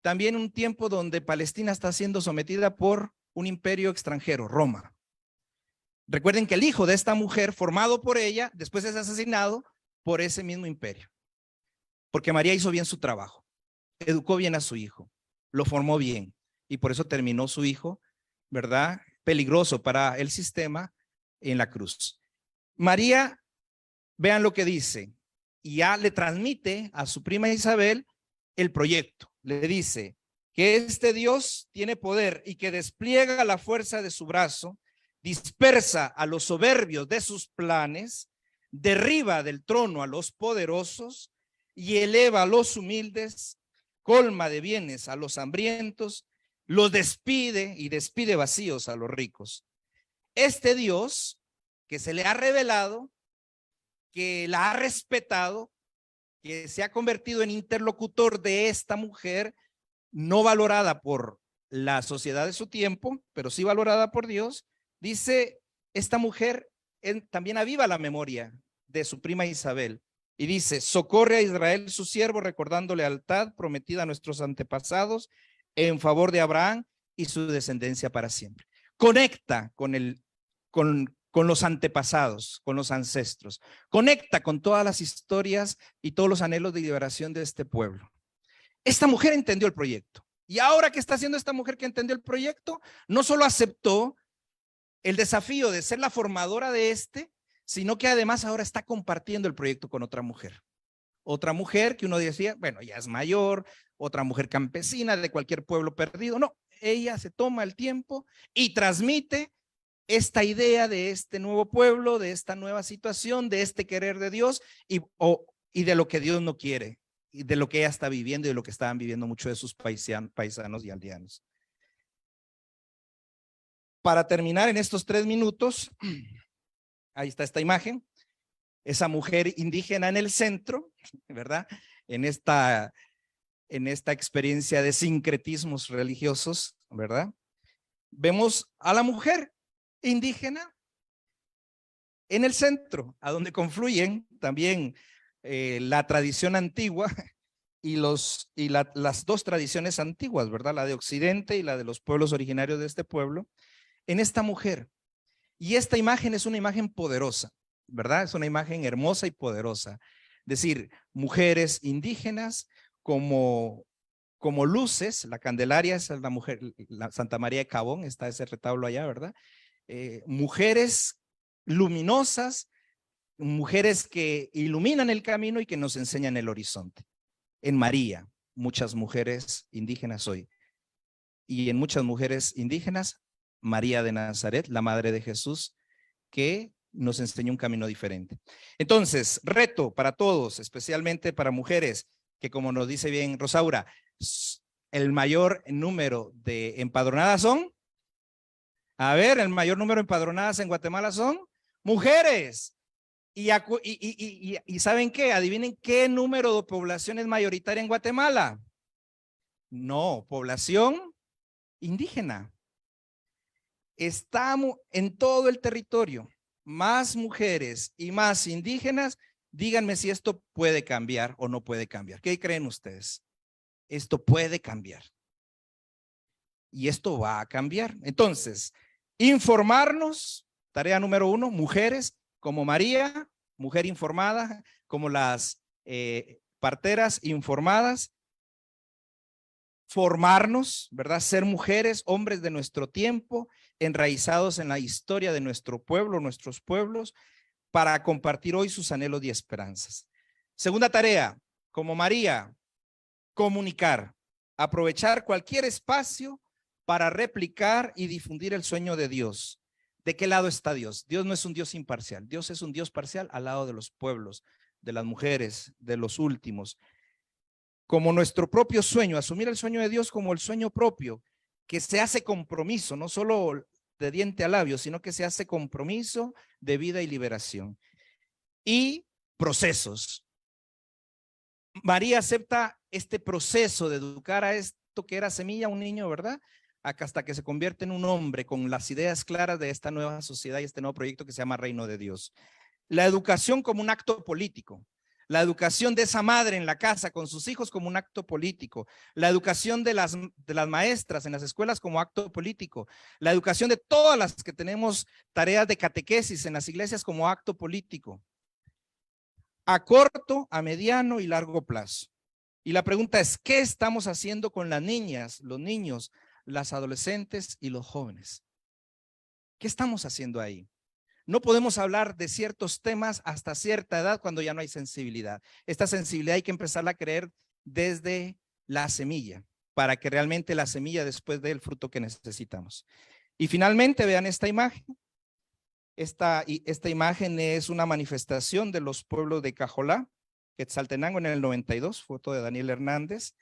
también un tiempo donde Palestina está siendo sometida por un imperio extranjero, Roma. Recuerden que el hijo de esta mujer, formado por ella, después es asesinado por ese mismo imperio. Porque María hizo bien su trabajo, educó bien a su hijo, lo formó bien y por eso terminó su hijo, ¿verdad? Peligroso para el sistema en la cruz. María, vean lo que dice, y ya le transmite a su prima Isabel el proyecto. Le dice que este Dios tiene poder y que despliega la fuerza de su brazo, dispersa a los soberbios de sus planes, derriba del trono a los poderosos y eleva a los humildes, colma de bienes a los hambrientos, los despide y despide vacíos a los ricos. Este Dios que se le ha revelado, que la ha respetado, que se ha convertido en interlocutor de esta mujer, no valorada por la sociedad de su tiempo, pero sí valorada por Dios, dice, esta mujer también aviva la memoria de su prima Isabel y dice, socorre a Israel su siervo, recordando lealtad prometida a nuestros antepasados en favor de Abraham y su descendencia para siempre. Conecta con los antepasados, con los ancestros. Conecta con todas las historias y todos los anhelos de liberación de este pueblo. Esta mujer entendió el proyecto. Y ahora, ¿qué está haciendo esta mujer que entendió el proyecto? No solo aceptó el desafío de ser la formadora de sino que además ahora está compartiendo el proyecto con otra mujer. Otra mujer que uno decía, bueno, ya es mayor, otra mujer campesina de cualquier pueblo perdido. No, ella se toma el tiempo y transmite esta idea de este nuevo pueblo, de esta nueva situación, de este querer de Dios y de lo que Dios no quiere, y de lo que ella está viviendo y de lo que estaban viviendo muchos de sus paisanos y aldeanos. Para terminar en estos 3 minutos, ahí está esta imagen, esa mujer indígena en el centro, ¿verdad? En esta experiencia de sincretismos religiosos, ¿verdad? Vemos a la mujer indígena en el centro, a donde confluyen también la tradición antigua y las dos tradiciones antiguas, ¿verdad? La de Occidente y la de los pueblos originarios de este pueblo, en esta mujer. Y esta imagen es una imagen poderosa, ¿verdad? Es una imagen hermosa y poderosa. Es decir, mujeres indígenas como luces, la Candelaria es la mujer, la Santa María de Cabón, está ese retablo allá, ¿verdad? Mujeres luminosas, mujeres que iluminan el camino y que nos enseñan el horizonte. En María, muchas mujeres indígenas hoy. Y en muchas mujeres indígenas, María de Nazaret, la madre de Jesús, que nos enseñó un camino diferente. Entonces, reto para todos, especialmente para mujeres, que como nos dice bien Rosaura, el mayor número de empadronadas son, el mayor número de empadronadas en Guatemala son mujeres. Y ¿saben qué? Adivinen qué número de población es mayoritaria en Guatemala. No, población indígena. Estamos en todo el territorio, más mujeres y más indígenas. Díganme si esto puede cambiar o no puede cambiar. ¿Qué creen ustedes? Esto puede cambiar. Y esto va a cambiar. Entonces, informarnos, tarea número 1, mujeres como María, mujer informada, como las parteras informadas. formarnos, ¿verdad? Ser mujeres, hombres de nuestro tiempo, enraizados en la historia de nuestro pueblo, nuestros pueblos, para compartir hoy sus anhelos y esperanzas. Segunda tarea, como María, comunicar, aprovechar cualquier espacio para replicar y difundir el sueño de Dios. ¿De qué lado está Dios? Dios no es un Dios imparcial. Dios es un Dios parcial al lado de los pueblos, de las mujeres, de los últimos. Como nuestro propio sueño, asumir el sueño de Dios como el sueño propio, que se hace compromiso, no solo de diente a labio, sino que se hace compromiso de vida y liberación. Y procesos. María acepta este proceso de educar a esto que era semilla, un niño, ¿verdad? Hasta que se convierte en un hombre con las ideas claras de esta nueva sociedad y este nuevo proyecto que se llama Reino de Dios. La educación como un acto político. La educación de esa madre en la casa con sus hijos como un acto político. La educación de las maestras en las escuelas como acto político. La educación de todas las que tenemos tareas de catequesis en las iglesias como acto político. A corto, a mediano y largo plazo. Y la pregunta es, ¿qué estamos haciendo con las niñas, los niños, las adolescentes y los jóvenes? ¿Qué estamos haciendo ahí? No podemos hablar de ciertos temas hasta cierta edad cuando ya no hay sensibilidad. Esta sensibilidad hay que empezarla a creer desde la semilla, para que realmente la semilla después dé el fruto que necesitamos. Y finalmente vean esta imagen. Esta imagen es una manifestación de los pueblos de Cajolá, Quetzaltenango en el 92, foto de Daniel Hernández,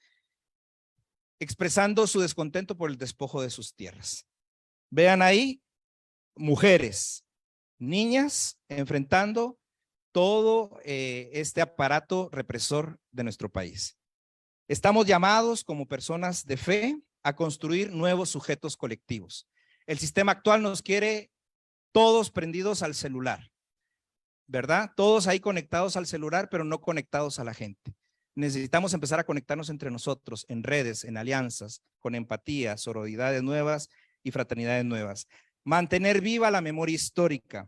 expresando su descontento por el despojo de sus tierras. Vean ahí, mujeres, niñas enfrentando todo este aparato represor de nuestro país. Estamos llamados como personas de fe a construir nuevos sujetos colectivos. El sistema actual nos quiere todos prendidos al celular, ¿verdad? Todos ahí conectados al celular, pero no conectados a la gente. Necesitamos empezar a conectarnos entre nosotros en redes, en alianzas, con empatía, sororidades nuevas y fraternidades nuevas. Mantener viva la memoria histórica.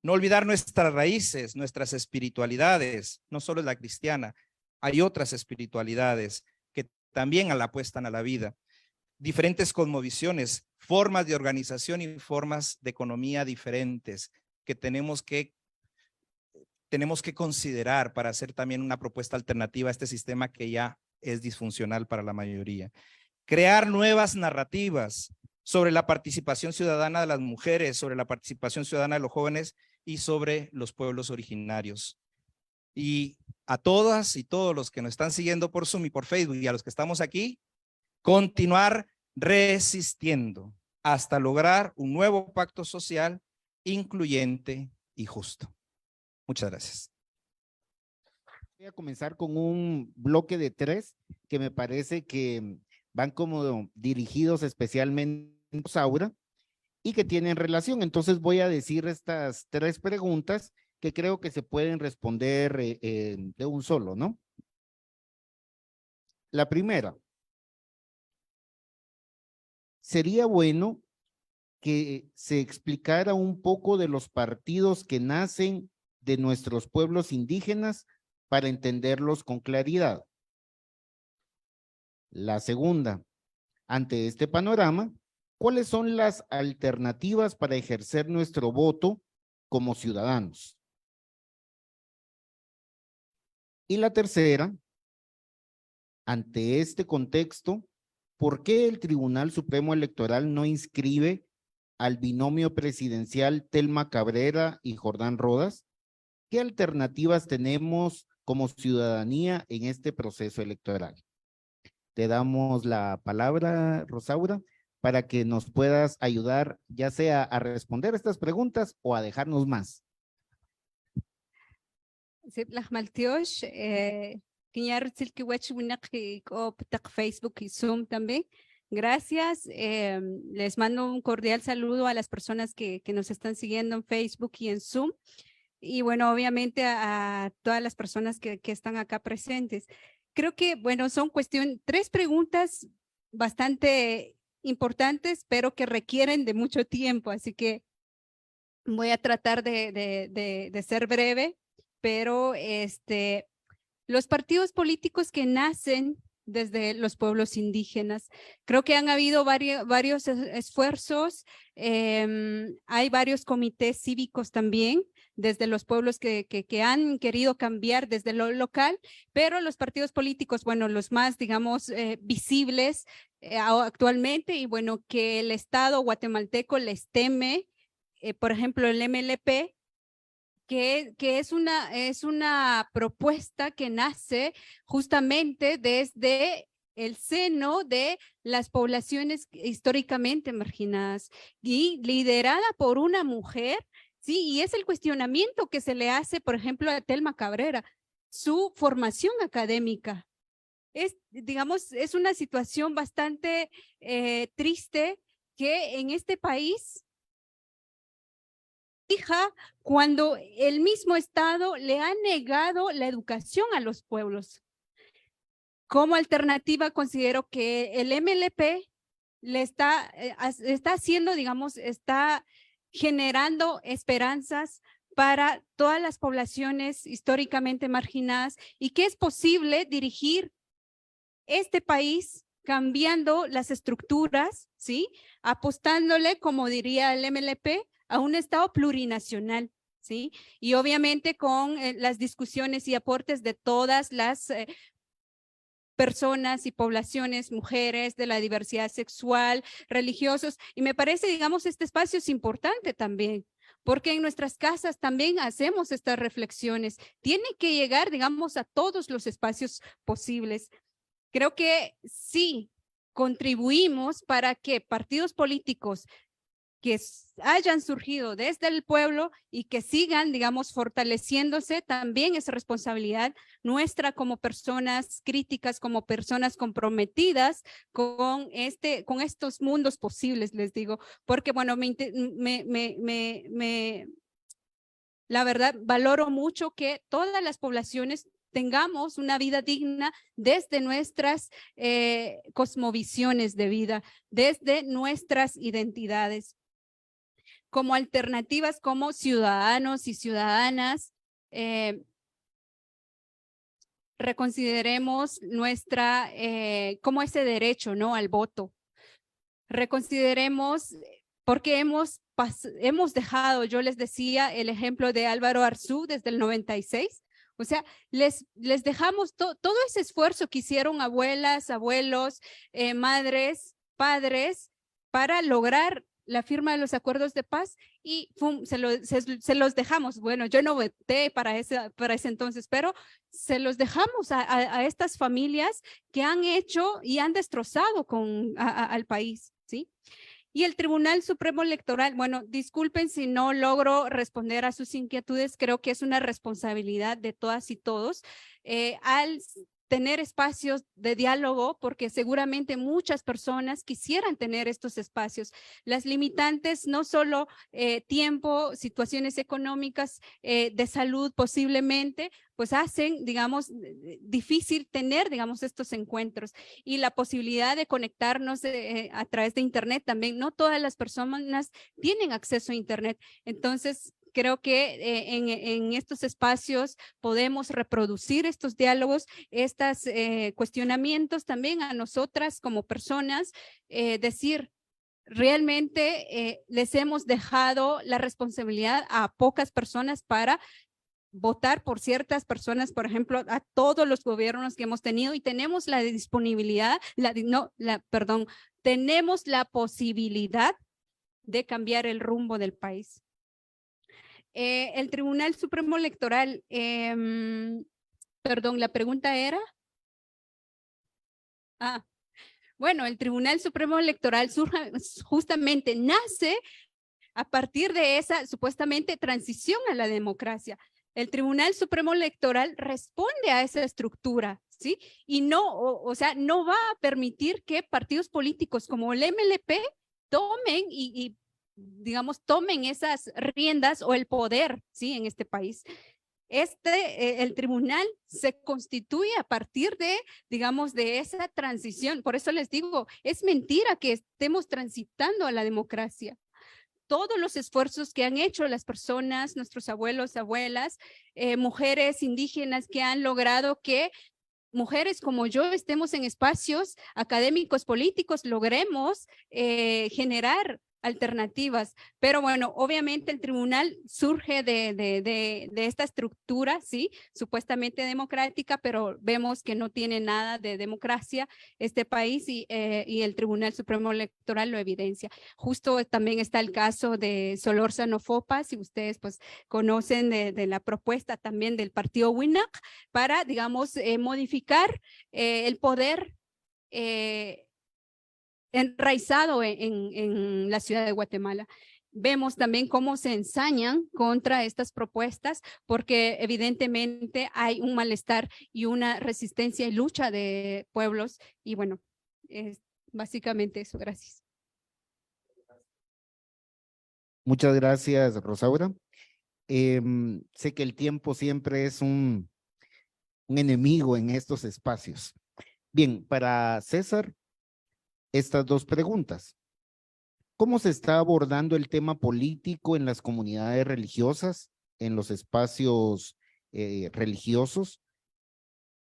No olvidar nuestras raíces, nuestras espiritualidades, no solo es la cristiana, hay otras espiritualidades que también apuestan a la vida. Diferentes cosmovisiones, formas de organización y formas de economía diferentes que tenemos que considerar para hacer también una propuesta alternativa a este sistema que ya es disfuncional para la mayoría. Crear nuevas narrativas sobre la participación ciudadana de las mujeres, sobre la participación ciudadana de los jóvenes y sobre los pueblos originarios. Y a todas y todos los que nos están siguiendo por Zoom y por Facebook y a los que estamos aquí, continuar resistiendo hasta lograr un nuevo pacto social incluyente y justo. Muchas gracias. Voy a comenzar con un bloque de 3 que me parece que van como dirigidos especialmente a Rosaura y que tienen relación. Entonces voy a decir estas 3 preguntas que creo que se pueden responder de un solo, ¿no? La primera, sería bueno que se explicara un poco de los partidos que nacen de nuestros pueblos indígenas para entenderlos con claridad. La segunda, ante este panorama, ¿cuáles son las alternativas para ejercer nuestro voto como ciudadanos? Y la tercera, ante este contexto, ¿por qué el Tribunal Supremo Electoral no inscribe al binomio presidencial Telma Cabrera y Jordán Rodas? ¿Qué alternativas tenemos como ciudadanía en este proceso electoral? Te damos la palabra, Rosaura, para que nos puedas ayudar, ya sea a responder estas preguntas o a dejarnos más. Facebook y Zoom también. Gracias. Les mando un cordial saludo a las personas que nos están siguiendo en Facebook y en Zoom. Y bueno, obviamente a todas las personas que están acá presentes. Creo que, bueno, son 3 preguntas bastante importantes, pero que requieren de mucho tiempo. Así que voy a tratar de ser breve, pero los partidos políticos que nacen desde los pueblos indígenas. Creo que han habido varios esfuerzos, hay varios comités cívicos también, desde los pueblos que han querido cambiar desde lo local, pero los partidos políticos, bueno, los más, digamos, visibles actualmente, y bueno, que el Estado guatemalteco les teme, por ejemplo, el MLP, que es una propuesta que nace justamente desde el seno de las poblaciones históricamente marginadas y liderada por una mujer. Sí, y es el cuestionamiento que se le hace, por ejemplo, a Telma Cabrera, su formación académica. Digamos, es una situación bastante triste que en este país, cuando el mismo Estado le ha negado la educación a los pueblos. Como alternativa, considero que el MLP le está haciendo, digamos, está generando esperanzas para todas las poblaciones históricamente marginadas y que es posible dirigir este país cambiando las estructuras, ¿sí? Apostándole, como diría el MLP, a un Estado plurinacional, ¿sí? Y obviamente con las discusiones y aportes de todas las personas y poblaciones, mujeres de la diversidad sexual, religiosos, y me parece, digamos, este espacio es importante también, porque en nuestras casas también hacemos estas reflexiones. Tiene que llegar, digamos, a todos los espacios posibles. Creo que sí contribuimos para que partidos políticos que hayan surgido desde el pueblo y que sigan, digamos, fortaleciéndose, también es responsabilidad nuestra como personas críticas, como personas comprometidas con estos mundos posibles, les digo, porque bueno, la verdad, valoro mucho que todas las poblaciones tengamos una vida digna desde nuestras cosmovisiones de vida, desde nuestras identidades. Como alternativas, como ciudadanos y ciudadanas, reconsideremos como ese derecho, ¿no?, al voto. Reconsideremos, porque hemos dejado, yo les decía, el ejemplo de Álvaro Arzú desde el 96, o sea, les dejamos todo ese esfuerzo que hicieron abuelas, abuelos, madres, padres, para lograr la firma de los acuerdos de paz y se los dejamos. Bueno, yo no voté para ese entonces, pero se los dejamos a estas familias que han hecho y han destrozado al país, ¿sí? Y el Tribunal Supremo Electoral, bueno, disculpen si no logro responder a sus inquietudes, creo que es una responsabilidad de todas y todos al tener espacios de diálogo, porque seguramente muchas personas quisieran tener estos espacios. Las limitantes, no solo tiempo, situaciones económicas, de salud posiblemente, pues hacen, digamos, difícil tener, digamos, estos encuentros. Y la posibilidad de conectarnos a través de Internet también, no todas las personas tienen acceso a Internet. Entonces, creo que en estos espacios podemos reproducir estos diálogos, estos cuestionamientos también a nosotras como personas, decir, realmente les hemos dejado la responsabilidad a pocas personas para votar por ciertas personas, por ejemplo, a todos los gobiernos que hemos tenido y tenemos la disponibilidad, tenemos la posibilidad de cambiar el rumbo del país. El Tribunal Supremo Electoral, perdón, la pregunta era. Bueno, el Tribunal Supremo Electoral justamente nace a partir de esa supuestamente transición a la democracia. El Tribunal Supremo Electoral responde a esa estructura, ¿sí? Y no, o sea, no va a permitir que partidos políticos como el MLP tomen digamos, tomen esas riendas o el poder, ¿sí?, en este país. El tribunal se constituye a partir de, digamos, de esa transición. Por eso les digo, es mentira que estemos transitando a la democracia. Todos los esfuerzos que han hecho las personas, nuestros abuelos, abuelas, mujeres indígenas que han logrado que mujeres como yo estemos en espacios académicos, políticos, logremos generar alternativas. Pero bueno, obviamente el tribunal surge de esta estructura, sí, supuestamente democrática, pero vemos que no tiene nada de democracia este país y el Tribunal Supremo Electoral lo evidencia. Justo también está el caso de Solórzano Fopa, si ustedes pues conocen de la propuesta también del partido WINAC para, digamos, modificar el poder enraizado en la ciudad de Guatemala. Vemos también cómo se ensañan contra estas propuestas porque evidentemente hay un malestar y una resistencia y lucha de pueblos y bueno, es básicamente eso. Gracias. Muchas gracias, Rosaura. Sé que el tiempo siempre es un enemigo en estos espacios. Bien, para César, estas dos preguntas. ¿Cómo se está abordando el tema político en las comunidades religiosas, en los espacios religiosos?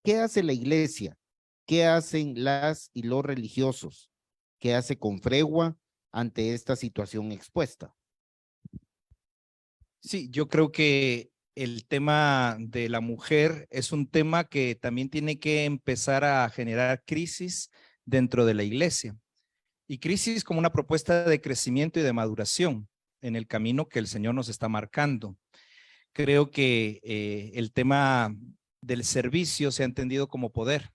¿Qué hace la iglesia? ¿Qué hacen las y los religiosos? ¿Qué hace Confregua ante esta situación expuesta? Sí, yo creo que el tema de la mujer es un tema que también tiene que empezar a generar crisis dentro de la iglesia. Y crisis como una propuesta de crecimiento y de maduración en el camino que el Señor nos está marcando. Creo que el tema del servicio se ha entendido como poder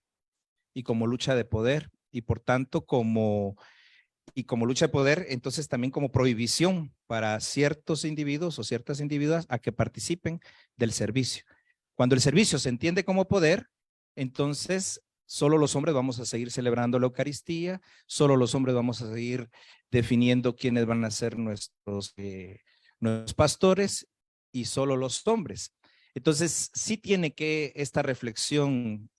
y como lucha de poder y por tanto como lucha de poder, entonces también como prohibición para ciertos individuos o ciertas individuas a que participen del servicio. Cuando el servicio se entiende como poder, entonces solo los hombres vamos a seguir celebrando la Eucaristía, solo los hombres vamos a seguir definiendo quiénes van a ser nuestros pastores y solo los hombres. Entonces sí tiene que esta reflexión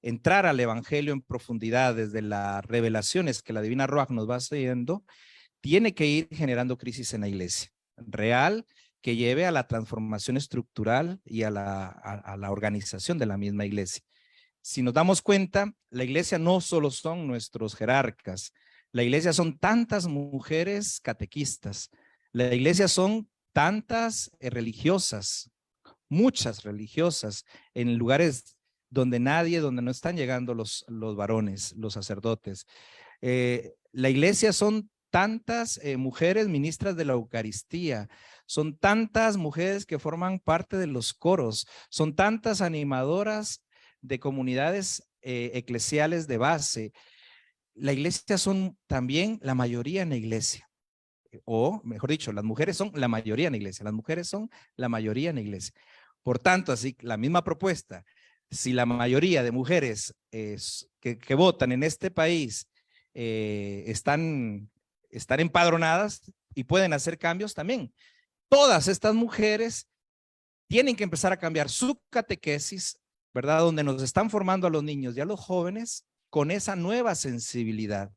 entrar al evangelio en profundidad desde las revelaciones que la divina Ruach nos va haciendo, tiene que ir generando crisis en la iglesia real que lleve a la transformación estructural y a la organización de la misma iglesia. Si nos damos cuenta, la iglesia no solo son nuestros jerarcas, la iglesia son tantas mujeres catequistas, la iglesia son tantas religiosas, muchas religiosas en lugares donde no están llegando los varones, los sacerdotes. La iglesia son tantas mujeres ministras de la Eucaristía, son tantas mujeres que forman parte de los coros, son tantas animadoras de comunidades eclesiales de base. La iglesia son también la mayoría en la iglesia, o mejor dicho, las mujeres son la mayoría en la iglesia, las mujeres son la mayoría en la iglesia. Por tanto, así la misma propuesta, si la mayoría de mujeres que votan en este país están empadronadas y pueden hacer cambios también, todas estas mujeres tienen que empezar a cambiar su catequesis, ¿verdad? Donde nos están formando a los niños y a los jóvenes con esa nueva sensibilidad.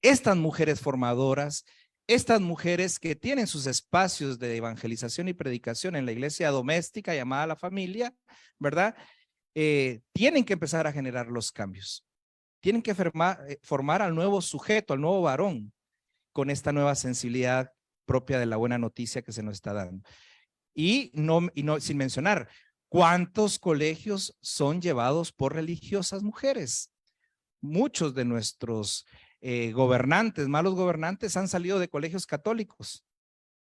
Estas mujeres formadoras, estas mujeres que tienen sus espacios de evangelización y predicación en la iglesia doméstica llamada la familia, ¿verdad? Tienen que empezar a generar los cambios. Tienen que formar al nuevo sujeto, al nuevo varón, con esta nueva sensibilidad propia de la buena noticia que se nos está dando. Y no sin mencionar, ¿cuántos colegios son llevados por religiosas mujeres? Muchos de nuestros gobernantes, malos gobernantes, han salido de colegios católicos,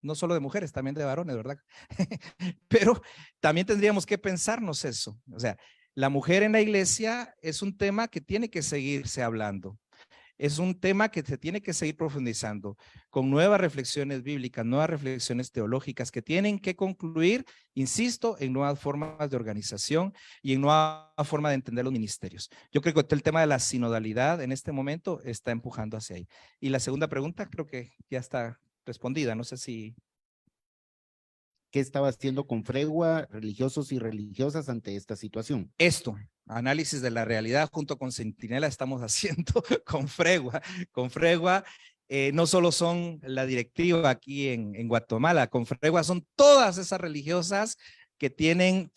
no solo de mujeres, también de varones, ¿verdad? Pero también tendríamos que pensarnos eso. O sea, la mujer en la iglesia es un tema que tiene que seguirse hablando. Es un tema que se tiene que seguir profundizando con nuevas reflexiones bíblicas, nuevas reflexiones teológicas que tienen que concluir, insisto, en nuevas formas de organización y en nueva forma de entender los ministerios. Yo creo que el tema de la sinodalidad en este momento está empujando hacia ahí. Y la segunda pregunta creo que ya está respondida. No sé si... ¿Qué estaba haciendo Confregua, religiosos y religiosas ante esta situación? Esto, análisis de la realidad junto con Centinela estamos haciendo Confregua. Confregua no solo son la directiva aquí en Guatemala, Confregua son todas esas religiosas que tienen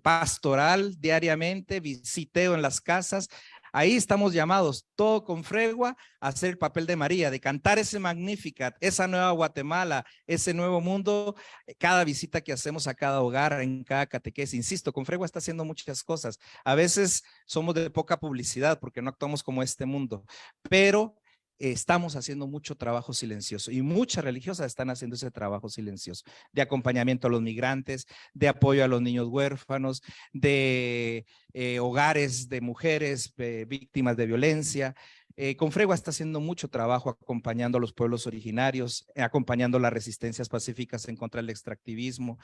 pastoral diariamente, visiteo en las casas. Ahí estamos llamados, todo con Fregua, a hacer el papel de María, de cantar ese Magnificat, esa nueva Guatemala, ese nuevo mundo, cada visita que hacemos a cada hogar, en cada catequesis. Insisto, con Fregua está haciendo muchas cosas. A veces somos de poca publicidad porque no actuamos como este mundo, pero estamos haciendo mucho trabajo silencioso y muchas religiosas están haciendo ese trabajo silencioso de acompañamiento a los migrantes, de apoyo a los niños huérfanos, de hogares de mujeres víctimas de violencia. Confregua está haciendo mucho trabajo acompañando a los pueblos originarios, acompañando las resistencias pacíficas en contra del extractivismo.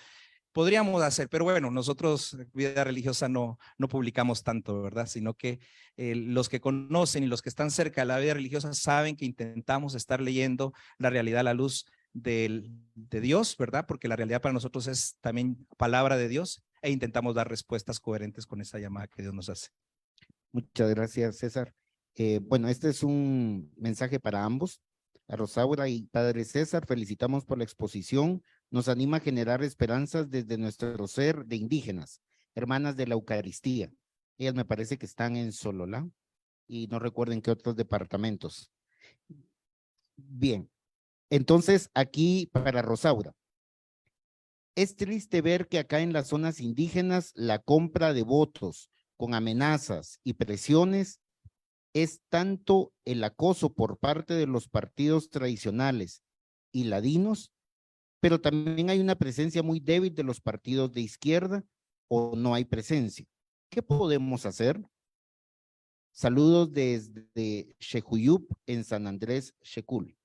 Podríamos hacer, pero bueno, nosotros vida religiosa no publicamos tanto, ¿verdad? Sino que los que conocen y los que están cerca de la vida religiosa saben que intentamos estar leyendo la realidad a la luz de Dios, ¿verdad? Porque la realidad para nosotros es también palabra de Dios e intentamos dar respuestas coherentes con esa llamada que Dios nos hace. Muchas gracias, César. Bueno, este es un mensaje para ambos. A Rosaura y Padre César, felicitamos por la exposición. Nos anima a generar esperanzas desde nuestro ser de indígenas, hermanas de la Eucaristía. Ellas me parece que están en Sololá y no recuerdo en qué otros departamentos. Bien, entonces aquí para Rosaura. Es triste ver que acá en las zonas indígenas la compra de votos con amenazas y presiones es tanto el acoso por parte de los partidos tradicionales y ladinos, pero también hay una presencia muy débil de los partidos de izquierda o no hay presencia. ¿Qué podemos hacer? Saludos desde Xejuyup en San Andrés, Xecul.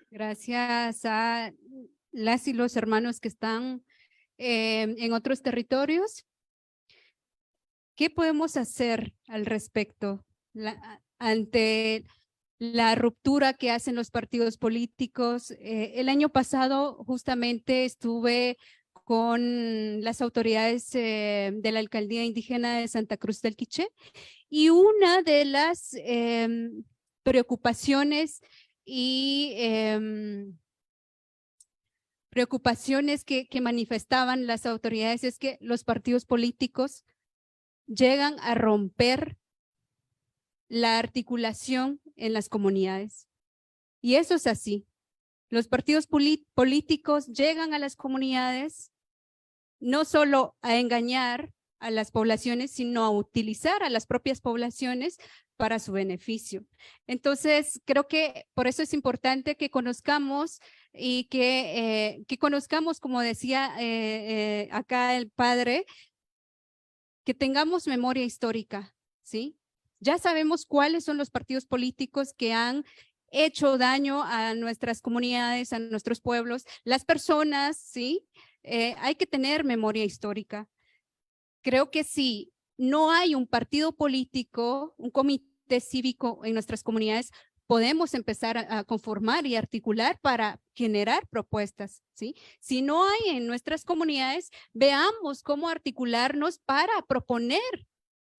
Gracias a las y los hermanos que están en otros territorios. ¿Qué podemos hacer al respecto ante la ruptura que hacen los partidos políticos? El año pasado justamente estuve con las autoridades de la Alcaldía Indígena de Santa Cruz del Quiché y una de las preocupaciones que manifestaban las autoridades es que los partidos políticos llegan a romper la articulación en las comunidades. Y eso es así. Los partidos políticos llegan a las comunidades no solo a engañar a las poblaciones, sino a utilizar a las propias poblaciones para su beneficio. Entonces, creo que por eso es importante que conozcamos y que conozcamos, como decía acá el padre, que tengamos memoria histórica, ¿sí? Ya sabemos cuáles son los partidos políticos que han hecho daño a nuestras comunidades, a nuestros pueblos, las personas, ¿sí? Hay que tener memoria histórica. Creo que si no hay un partido político, un comité cívico en nuestras comunidades, podemos empezar a conformar y articular para generar propuestas, ¿sí? Si no hay en nuestras comunidades, veamos cómo articularnos para proponer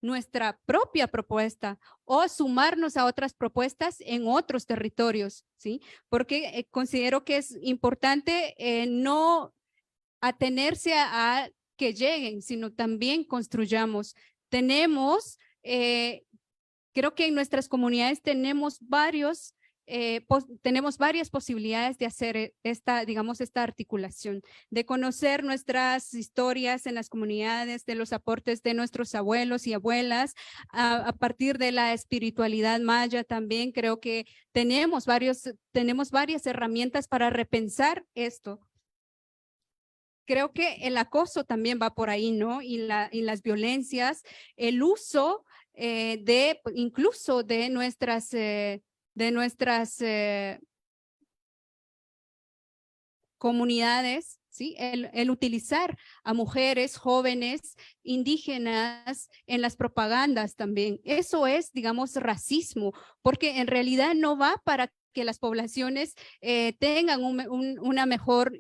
nuestra propia propuesta o sumarnos a otras propuestas en otros territorios, ¿sí? Porque considero que es importante no atenerse a que lleguen, sino también construyamos. Creo que en nuestras comunidades tenemos varias posibilidades de hacer esta articulación, de conocer nuestras historias en las comunidades, de los aportes de nuestros abuelos y abuelas, a partir de la espiritualidad maya también. Creo que tenemos varias herramientas para repensar esto. Creo que el acoso también va por ahí, ¿no? Y las violencias, el uso incluso de nuestras comunidades, ¿sí? El utilizar a mujeres, jóvenes, indígenas en las propagandas también. Eso es, digamos, racismo, porque en realidad no va para que las poblaciones tengan una mejor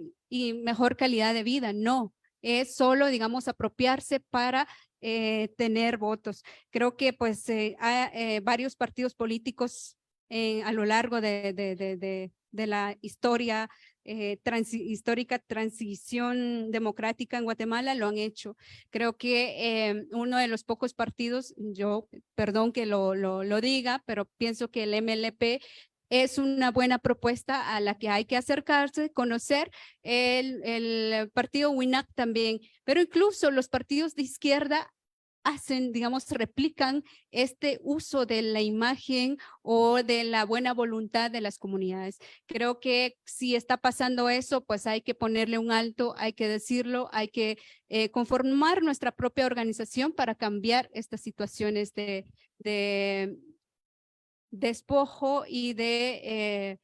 calidad de vida, no. Es solo, digamos, apropiarse para tener votos. Creo que pues hay varios partidos políticos a lo largo de la historia histórica transición democrática en Guatemala lo han hecho. Creo que uno de los pocos partidos, yo, perdón que lo diga, pero pienso que el MLP es una buena propuesta a la que hay que acercarse, conocer el partido WINAC también, pero incluso los partidos de izquierda hacen, digamos, replican este uso de la imagen o de la buena voluntad de las comunidades. Creo que si está pasando eso, pues hay que ponerle un alto, hay que decirlo, hay que conformar nuestra propia organización para cambiar estas situaciones de despojo y de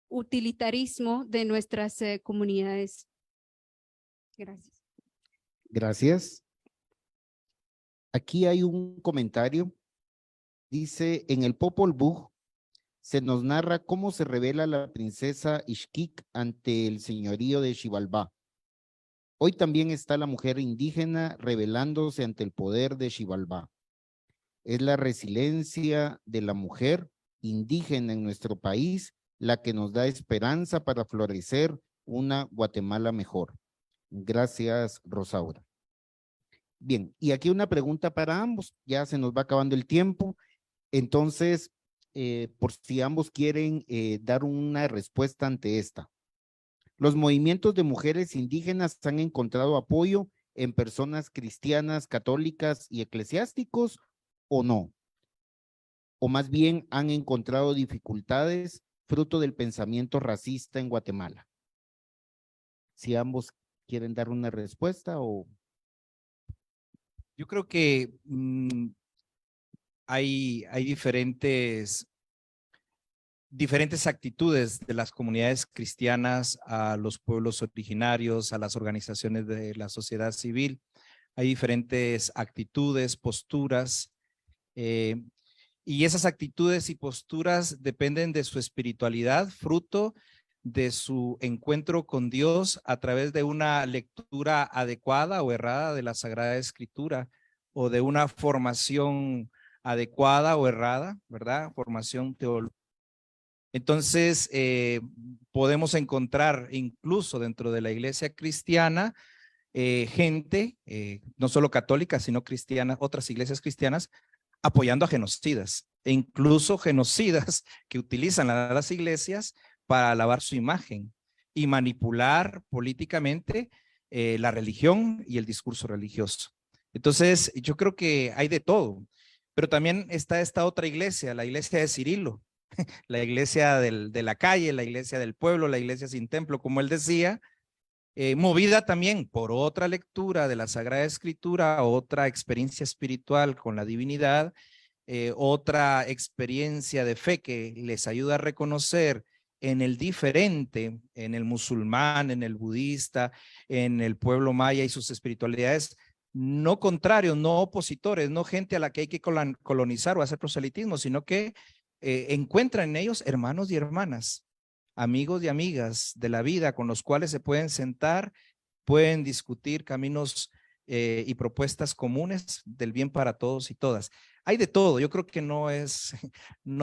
utilitarismo de nuestras comunidades. Gracias. Gracias. Aquí hay un comentario. Dice, en el Popol Vuh se nos narra cómo se revela la princesa Ixquic ante el señorío de Xibalbá. Hoy también está la mujer indígena rebelándose ante el poder de Xibalbá. Es la resiliencia de la mujer indígena en nuestro país la que nos da esperanza para florecer una Guatemala mejor. Gracias, Rosaura. Bien, y aquí una pregunta para ambos. Ya se nos va acabando el tiempo. Entonces, por si ambos quieren dar una respuesta ante esta. ¿Los movimientos de mujeres indígenas han encontrado apoyo en personas cristianas, católicas y eclesiásticos o no? O más bien han encontrado dificultades fruto del pensamiento racista en Guatemala. Si ambos quieren dar una respuesta o… Yo creo que hay diferentes actitudes de las comunidades cristianas a los pueblos originarios, a las organizaciones de la sociedad civil. Hay diferentes actitudes, posturas, y esas actitudes y posturas dependen de su espiritualidad, fruto de su encuentro con Dios a través de una lectura adecuada o errada de la Sagrada Escritura, o de una formación adecuada o errada, ¿verdad? Formación teológica. Entonces, podemos encontrar incluso dentro de la iglesia cristiana gente, no solo católica, sino cristiana, otras iglesias cristianas, apoyando a genocidas, e incluso genocidas que utilizan a las iglesias para alabar su imagen y manipular políticamente la religión y el discurso religioso. Entonces, yo creo que hay de todo, pero también está esta otra iglesia, la iglesia de Cirilo, la iglesia de la calle, la iglesia del pueblo, la iglesia sin templo, como él decía, movida también por otra lectura de la Sagrada Escritura, otra experiencia espiritual con la divinidad, otra experiencia de fe que les ayuda a reconocer en el diferente, en el musulmán, en el budista, en el pueblo maya y sus espiritualidades, no contrarios, no opositores, no gente a la que hay que colonizar o hacer proselitismo, sino que encuentran en ellos hermanos y hermanas, amigos y amigas de la vida con los cuales se pueden sentar, pueden discutir caminos y propuestas comunes del bien para todos y todas. Hay de todo, yo creo que no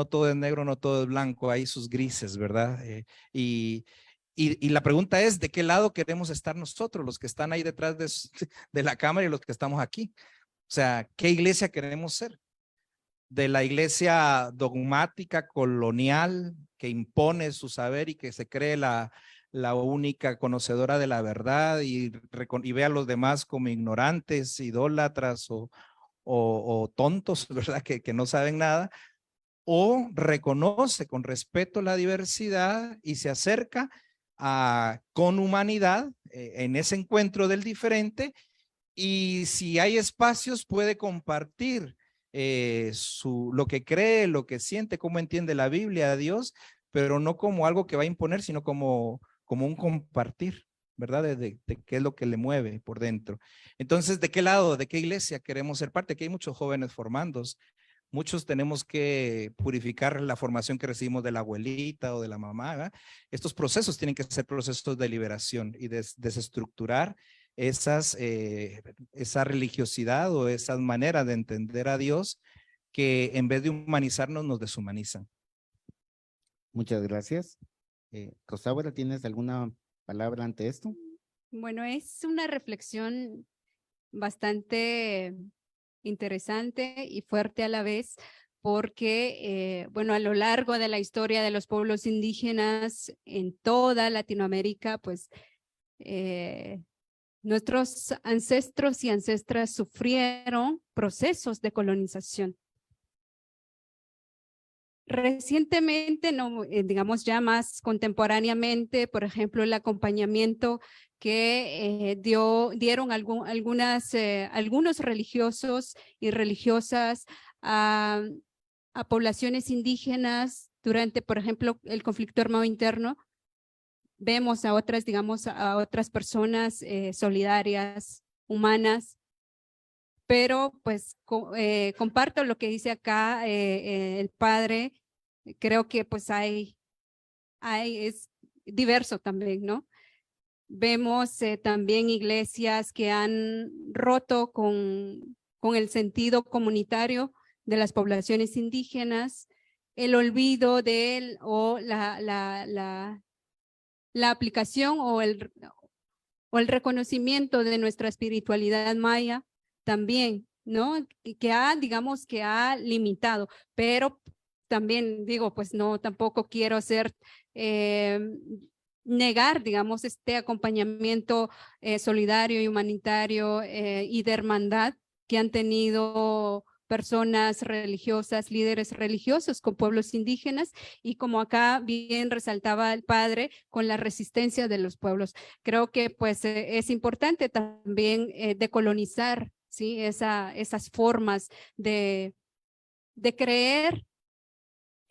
todo es negro, no todo es blanco, hay sus grises, ¿verdad? Y la pregunta es, ¿de qué lado queremos estar nosotros, los que están ahí detrás de la cámara y los que estamos aquí? O sea, ¿qué iglesia queremos ser? ¿De la iglesia dogmática, colonial, que impone su saber y que se cree la única conocedora de la verdad y ve a los demás como ignorantes, idólatras o tontos, ¿verdad? Que no saben nada? ¿O reconoce con respeto la diversidad y se acerca con humanidad en ese encuentro del diferente, y si hay espacios puede compartir lo que cree, lo que siente, cómo entiende la Biblia a Dios, pero no como algo que va a imponer, sino como un compartir, ¿verdad? De qué es lo que le mueve por dentro. Entonces, ¿de qué lado, de qué iglesia queremos ser parte? Aquí hay muchos jóvenes formándose. Muchos tenemos que purificar la formación que recibimos de la abuelita o de la mamá, ¿verdad? Estos procesos tienen que ser procesos de liberación y de desestructurar esa religiosidad o esas maneras de entender a Dios que en vez de humanizarnos nos deshumanizan. Muchas gracias. Rosaura, ¿tienes alguna palabra ante esto? Bueno, es una reflexión bastante interesante y fuerte a la vez, porque, bueno, a lo largo de la historia de los pueblos indígenas en toda Latinoamérica, pues nuestros ancestros y ancestras sufrieron procesos de colonización. Recientemente, no, digamos ya más contemporáneamente, por ejemplo, el acompañamiento que dieron algunos religiosos y religiosas a poblaciones indígenas durante, por ejemplo, el conflicto armado interno. Vemos a otras, digamos, a otras personas solidarias, humanas, pero pues comparto lo que dice acá el padre. Creo que pues es diverso también, ¿no? Vemos también iglesias que han roto con el sentido comunitario de las poblaciones indígenas, el olvido de él o la aplicación o el reconocimiento de nuestra espiritualidad maya también, ¿no? Que digamos, que ha limitado, pero también digo, pues no, tampoco quiero negar, digamos, este acompañamiento solidario y humanitario y de hermandad que han tenido personas religiosas, líderes religiosos con pueblos indígenas, y como acá bien resaltaba el padre, con la resistencia de los pueblos. Creo que pues es importante también decolonizar, ¿sí? Esas formas de creer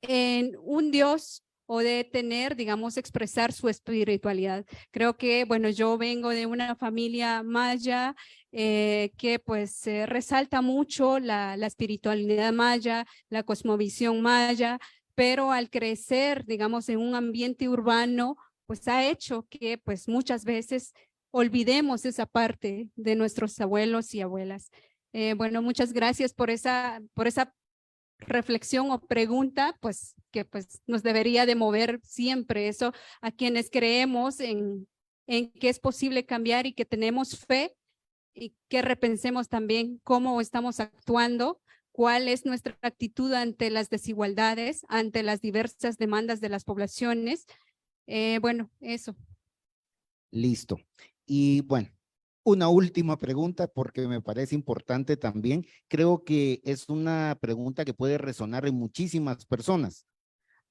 en un Dios o de tener, digamos, expresar su espiritualidad. Creo que, bueno, yo vengo de una familia maya que pues resalta mucho la espiritualidad maya, la cosmovisión maya, pero al crecer, digamos, en un ambiente urbano, pues ha hecho que pues muchas veces olvidemos esa parte de nuestros abuelos y abuelas. Bueno, muchas gracias por esa reflexión o pregunta, pues que pues nos debería de mover siempre eso a quienes creemos en que es posible cambiar y que tenemos fe, y que repensemos también cómo estamos actuando, cuál es nuestra actitud ante las desigualdades, ante las diversas demandas de las poblaciones. Bueno, eso. Listo. Y bueno, una última pregunta porque me parece importante también. Creo que es una pregunta que puede resonar en muchísimas personas.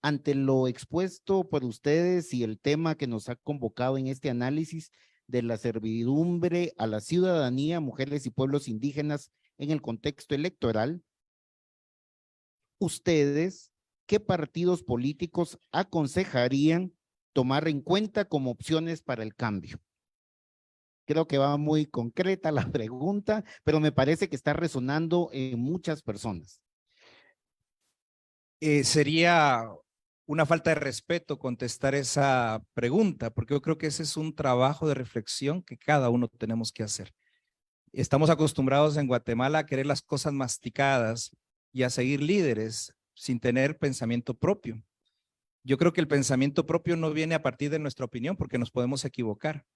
Ante lo expuesto por ustedes y el tema que nos ha convocado en este análisis de la servidumbre a la ciudadanía, mujeres y pueblos indígenas en el contexto electoral, ustedes, ¿qué partidos políticos aconsejarían tomar en cuenta como opciones para el cambio? Creo que va muy concreta la pregunta, pero me parece que está resonando en muchas personas. Sería una falta de respeto contestar esa pregunta, porque yo creo que ese es un trabajo de reflexión que cada uno tenemos que hacer. Estamos acostumbrados en Guatemala a querer las cosas masticadas y a seguir líderes sin tener pensamiento propio. Yo creo que el pensamiento propio no viene a partir de nuestra opinión, porque nos podemos equivocar,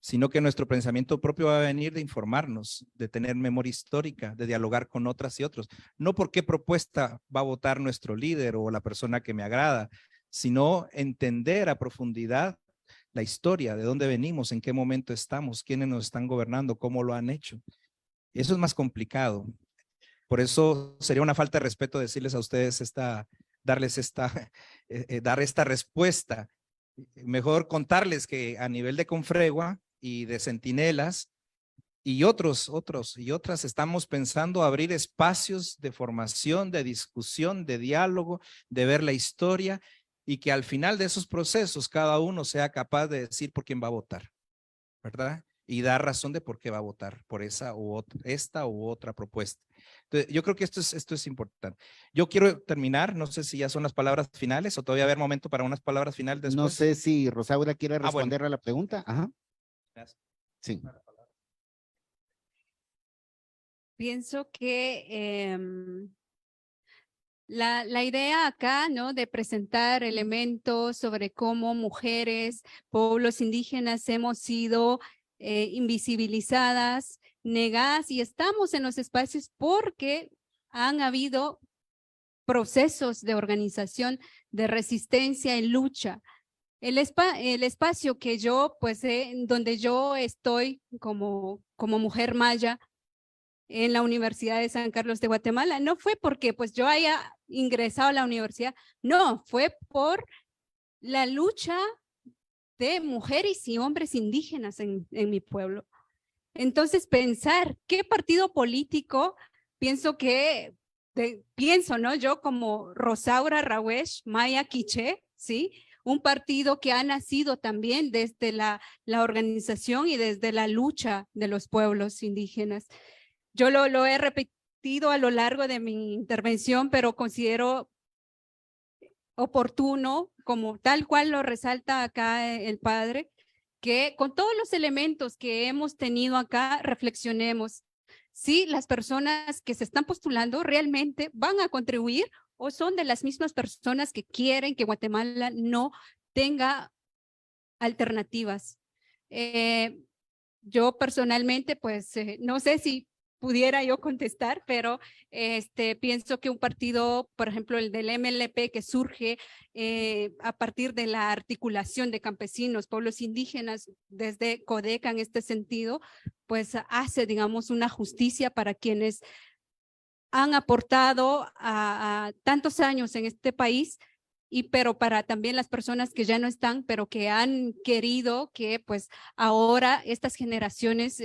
sino que nuestro pensamiento propio va a venir de informarnos, de tener memoria histórica, de dialogar con otras y otros. No por qué propuesta va a votar nuestro líder o la persona que me agrada, sino entender a profundidad la historia, de dónde venimos, en qué momento estamos, quiénes nos están gobernando, cómo lo han hecho. Eso es más complicado. Por eso sería una falta de respeto decirles a ustedes darles dar esta respuesta. Mejor contarles que a nivel de Confregua y de Centinelas y otras estamos pensando abrir espacios de formación, de discusión, de diálogo, de ver la historia, y que al final de esos procesos cada uno sea capaz de decir por quién va a votar, ¿verdad? Y dar razón de por qué va a votar por esta u otra propuesta. Entonces, yo creo que esto es importante. Yo quiero terminar, no sé si ya son las palabras finales o todavía haber momento para unas palabras finales después. No sé si Rosaura quiere bueno. responder a la pregunta. Ajá. Gracias. Sí. Pienso que La idea acá, ¿no? De presentar elementos sobre cómo mujeres, pueblos indígenas hemos sido invisibilizadas, negadas y estamos en los espacios porque han habido procesos de organización, de resistencia y lucha. El espacio que yo, pues, donde yo estoy como mujer maya, en la Universidad de San Carlos de Guatemala. No fue porque pues yo haya ingresado a la universidad, no, fue por la lucha de mujeres y hombres indígenas en mi pueblo. Entonces, pensar qué partido político, pienso, ¿no? Yo como Rosaura Rawesh, Maya Quiché, ¿sí? Un partido que ha nacido también desde la organización y desde la lucha de los pueblos indígenas. Yo lo he repetido a lo largo de mi intervención, pero considero oportuno, como tal cual lo resalta acá el padre, que con todos los elementos que hemos tenido acá, reflexionemos si las personas que se están postulando realmente van a contribuir o son de las mismas personas que quieren que Guatemala no tenga alternativas. Yo personalmente, pues, no sé si pudiera yo contestar, pero pienso que un partido, por ejemplo, el del MLP, que surge a partir de la articulación de campesinos, pueblos indígenas, desde Codeca en este sentido, pues hace, digamos, una justicia para quienes han aportado a tantos años en este país, pero para también las personas que ya no están, pero que han querido que pues ahora estas generaciones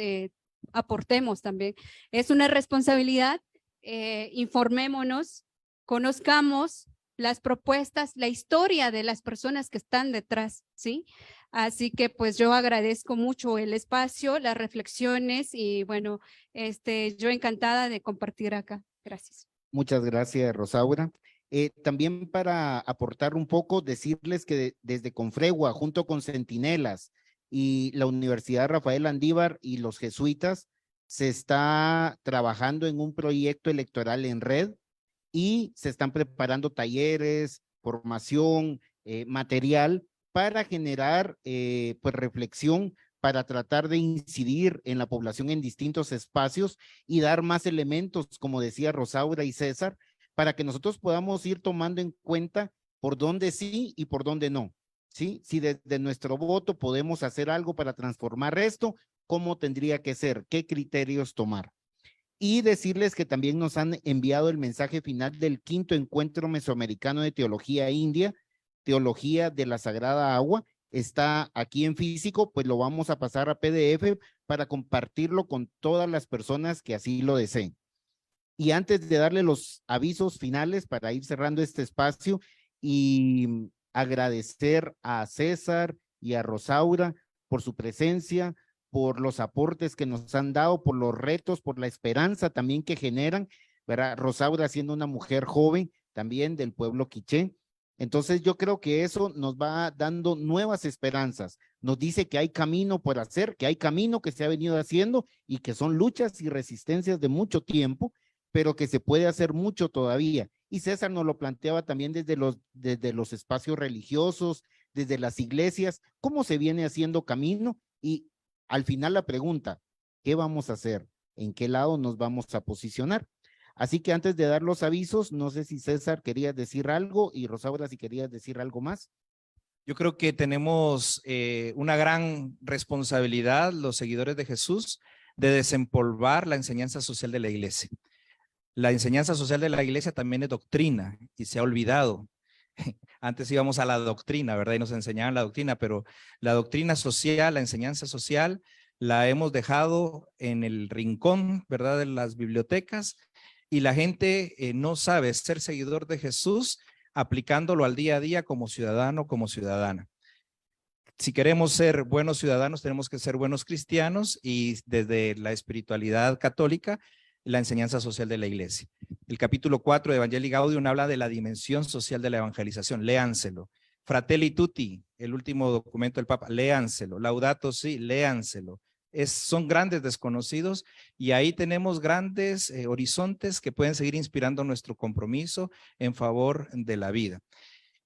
aportemos también. Es una responsabilidad, informémonos, conozcamos las propuestas, la historia de las personas que están detrás, ¿sí? Así que pues yo agradezco mucho el espacio, las reflexiones y bueno, yo encantada de compartir acá. Gracias. Muchas gracias, Rosaura. También para aportar un poco, decirles que desde Confregua, junto con Centinelas y la Universidad Rafael Andívar y los jesuitas, se está trabajando en un proyecto electoral en red y se están preparando talleres, formación, material para generar pues reflexión, para tratar de incidir en la población en distintos espacios y dar más elementos, como decía Rosaura y César, para que nosotros podamos ir tomando en cuenta por dónde sí y por dónde no. ¿Sí? Si desde nuestro voto podemos hacer algo para transformar esto, ¿cómo tendría que ser? ¿Qué criterios tomar? Y decirles que también nos han enviado el mensaje final del 5º Encuentro Mesoamericano de Teología India, Teología de la Sagrada Agua. Está aquí en físico, pues lo vamos a pasar a PDF para compartirlo con todas las personas que así lo deseen. Y antes de darle los avisos finales para ir cerrando este espacio y agradecer a César y a Rosaura por su presencia, por los aportes que nos han dado, por los retos, por la esperanza también que generan, ¿verdad? Rosaura siendo una mujer joven también del pueblo quiché. Entonces yo creo que eso nos va dando nuevas esperanzas, nos dice que hay camino por hacer, que hay camino que se ha venido haciendo y que son luchas y resistencias de mucho tiempo, pero que se puede hacer mucho todavía. Y César nos lo planteaba también desde los espacios religiosos, desde las iglesias, cómo se viene haciendo camino y al final la pregunta, ¿qué vamos a hacer? ¿En qué lado nos vamos a posicionar? Así que antes de dar los avisos, no sé si César quería decir algo y Rosaura si querías decir algo más. Yo creo que tenemos una gran responsabilidad, los seguidores de Jesús, de desempolvar la enseñanza social de la iglesia. La enseñanza social de la iglesia también es doctrina y se ha olvidado. Antes íbamos a la doctrina, ¿verdad? Y nos enseñaban la doctrina, pero la doctrina social, la enseñanza social, la hemos dejado en el rincón, ¿verdad? De las bibliotecas y la gente no sabe ser seguidor de Jesús aplicándolo al día a día como ciudadano, como ciudadana. Si queremos ser buenos ciudadanos, tenemos que ser buenos cristianos y desde la espiritualidad católica, la enseñanza social de la iglesia. El capítulo 4 de Evangelii Gaudium habla de la dimensión social de la evangelización. Léanselo. Fratelli Tutti, el último documento del Papa, léanselo. Laudato Si, léanselo. son grandes desconocidos y ahí tenemos grandes horizontes que pueden seguir inspirando nuestro compromiso en favor de la vida.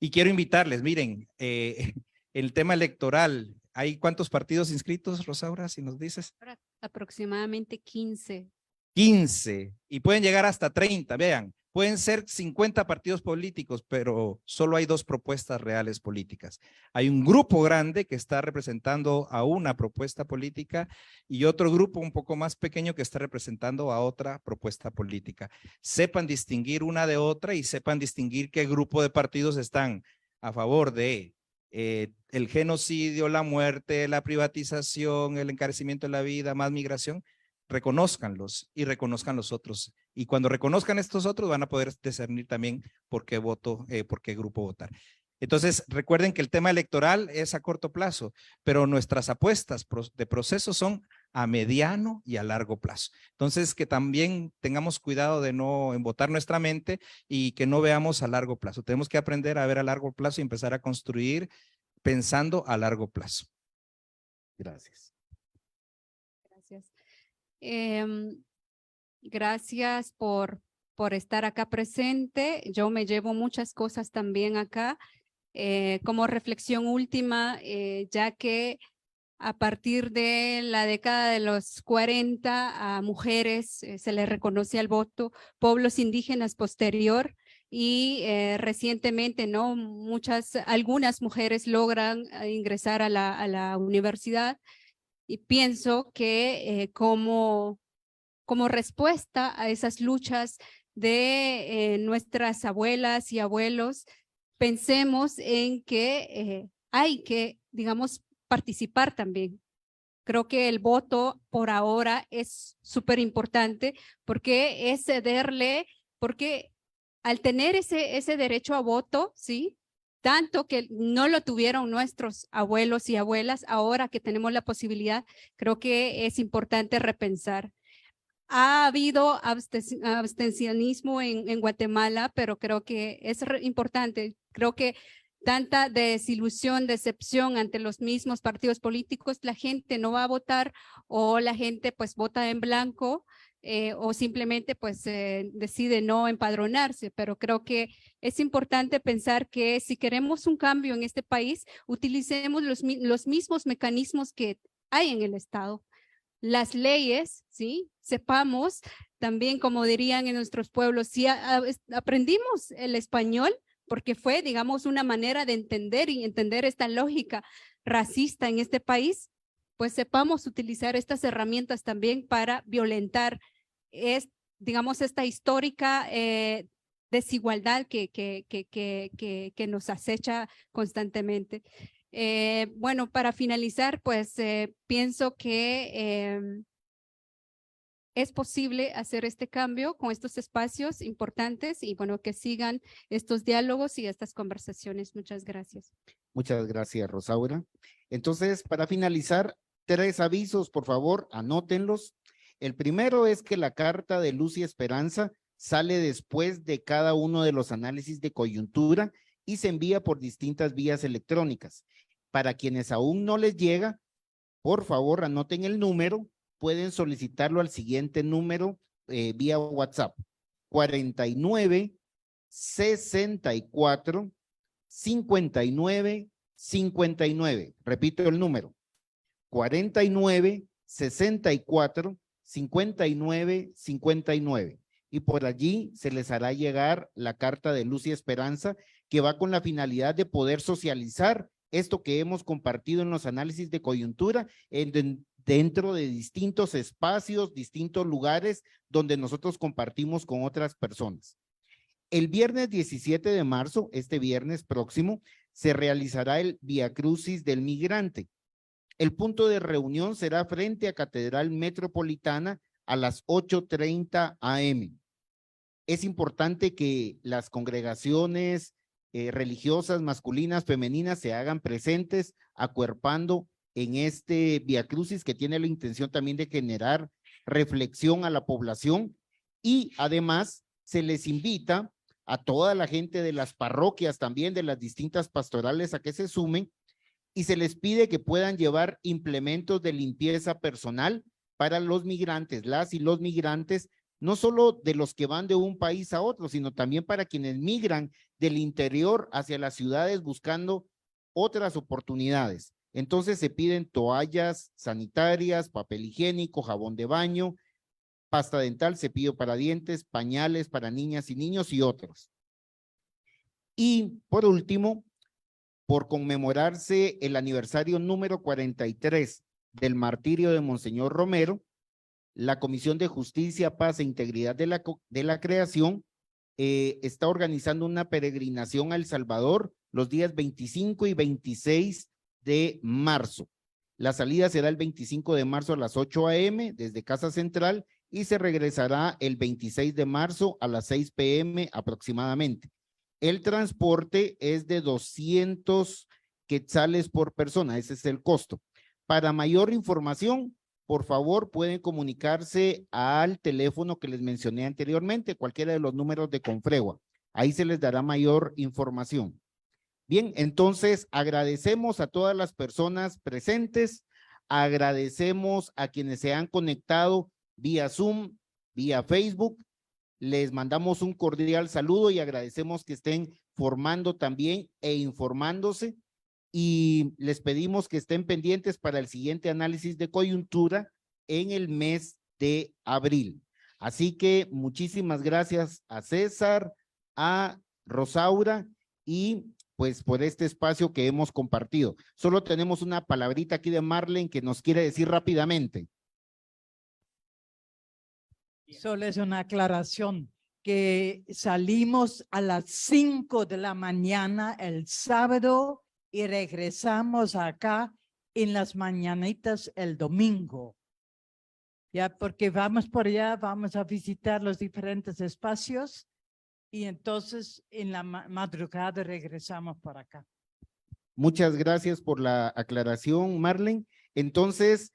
Y quiero invitarles, miren, el tema electoral, ¿hay cuántos partidos inscritos, Rosaura, si nos dices? Aproximadamente 15. 15 y pueden llegar hasta 30, vean, pueden ser 50 partidos políticos, pero solo hay 2 propuestas reales políticas. Hay un grupo grande que está representando a una propuesta política y otro grupo un poco más pequeño que está representando a otra propuesta política. Sepan distinguir una de otra y sepan distinguir qué grupo de partidos están a favor de el genocidio, la muerte, la privatización, el encarecimiento de la vida, más migración. Reconózcanlos y reconozcan los otros. Y cuando reconozcan estos otros van a poder discernir también por qué voto, por qué grupo votar. Entonces, recuerden que el tema electoral es a corto plazo, pero nuestras apuestas de proceso son a mediano y a largo plazo. Entonces, que también tengamos cuidado de no embotar nuestra mente y que no veamos a largo plazo. Tenemos que aprender a ver a largo plazo y empezar a construir pensando a largo plazo. Gracias. Gracias. Gracias por estar acá presente. Yo me llevo muchas cosas también acá. Como reflexión última, ya que a partir de la década de los 40 a mujeres se les reconoce el voto, pueblos indígenas posterior y recientemente, ¿no? Algunas mujeres logran ingresar a la universidad y pienso que como respuesta a esas luchas de nuestras abuelas y abuelos, pensemos en que hay que, digamos, participar también. Creo que el voto por ahora es súper importante porque es cederle, porque al tener ese derecho a voto, ¿sí? Tanto que no lo tuvieron nuestros abuelos y abuelas, ahora que tenemos la posibilidad, creo que es importante repensar. Ha habido abstencionismo en Guatemala, pero creo que es importante. Creo que tanta desilusión, decepción ante los mismos partidos políticos, la gente no va a votar o la gente pues vota en blanco o simplemente pues decide no empadronarse. Pero creo que es importante pensar que si queremos un cambio en este país, utilicemos los mismos mecanismos que hay en el Estado. Las leyes, ¿sí? Sepamos también, como dirían en nuestros pueblos, si aprendimos el español, porque fue, digamos, una manera de entender y entender esta lógica racista en este país, pues sepamos utilizar estas herramientas también para violentar, digamos, esta histórica desigualdad que nos acecha constantemente. Bueno, para finalizar, pues pienso que es posible hacer este cambio con estos espacios importantes y bueno, que sigan estos diálogos y estas conversaciones. Muchas gracias. Muchas gracias, Rosaura. Entonces, para finalizar, 3 avisos, por favor, anótenlos. El primero es que la carta de Luz y Esperanza sale después de cada uno de los análisis de coyuntura y se envía por distintas vías electrónicas. Para quienes aún no les llega, por favor, anoten el número. Pueden solicitarlo al siguiente número vía WhatsApp: 49 64 59 59. Repito el número: 49 64 59 59. Y por allí se les hará llegar la carta de Luz y Esperanza, que va con la finalidad de poder socializar esto que hemos compartido en los análisis de coyuntura dentro de distintos espacios, distintos lugares donde nosotros compartimos con otras personas. El viernes 17 de marzo, este viernes próximo, se realizará el Vía Crucis del Migrante. El punto de reunión será frente a Catedral Metropolitana a las 8:30 am. Es importante que las congregaciones religiosas, masculinas, femeninas, se hagan presentes, acuerpando en este Vía Crucis, que tiene la intención también de generar reflexión a la población. Y además se les invita a toda la gente de las parroquias, también de las distintas pastorales, a que se sumen, y se les pide que puedan llevar implementos de limpieza personal para los migrantes, las y los migrantes, no solo de los que van de un país a otro, sino también para quienes migran del interior hacia las ciudades buscando otras oportunidades. Entonces se piden toallas sanitarias, papel higiénico, jabón de baño, pasta dental, cepillo para dientes, pañales para niñas y niños y otros. Y por último, por conmemorarse el aniversario número 43 del martirio de Monseñor Romero, la Comisión de Justicia, Paz e Integridad de la Creación está organizando una peregrinación a El Salvador los días 25 y 26 de marzo. La salida será el 25 de marzo a las 8 a.m. desde Casa Central y se regresará el 26 de marzo a las 6 p.m. aproximadamente. El transporte es de 200 quetzales por persona, ese es el costo. Para mayor información, por favor, pueden comunicarse al teléfono que les mencioné anteriormente, cualquiera de los números de Confregua. Ahí se les dará mayor información. Bien, entonces agradecemos a todas las personas presentes, agradecemos a quienes se han conectado vía Zoom, vía Facebook. Les mandamos un cordial saludo y agradecemos que estén formando también e informándose. Y les pedimos que estén pendientes para el siguiente análisis de coyuntura en el mes de abril. Así que muchísimas gracias a César, a Rosaura y pues por este espacio que hemos compartido. Solo tenemos una palabrita aquí de Marlene que nos quiere decir rápidamente. Solo es una aclaración que salimos a las 5 de la mañana el sábado y regresamos acá en las mañanitas el domingo. Ya, porque vamos por allá, vamos a visitar los diferentes espacios y entonces en la madrugada regresamos por acá. Muchas gracias por la aclaración, Marlene. Entonces,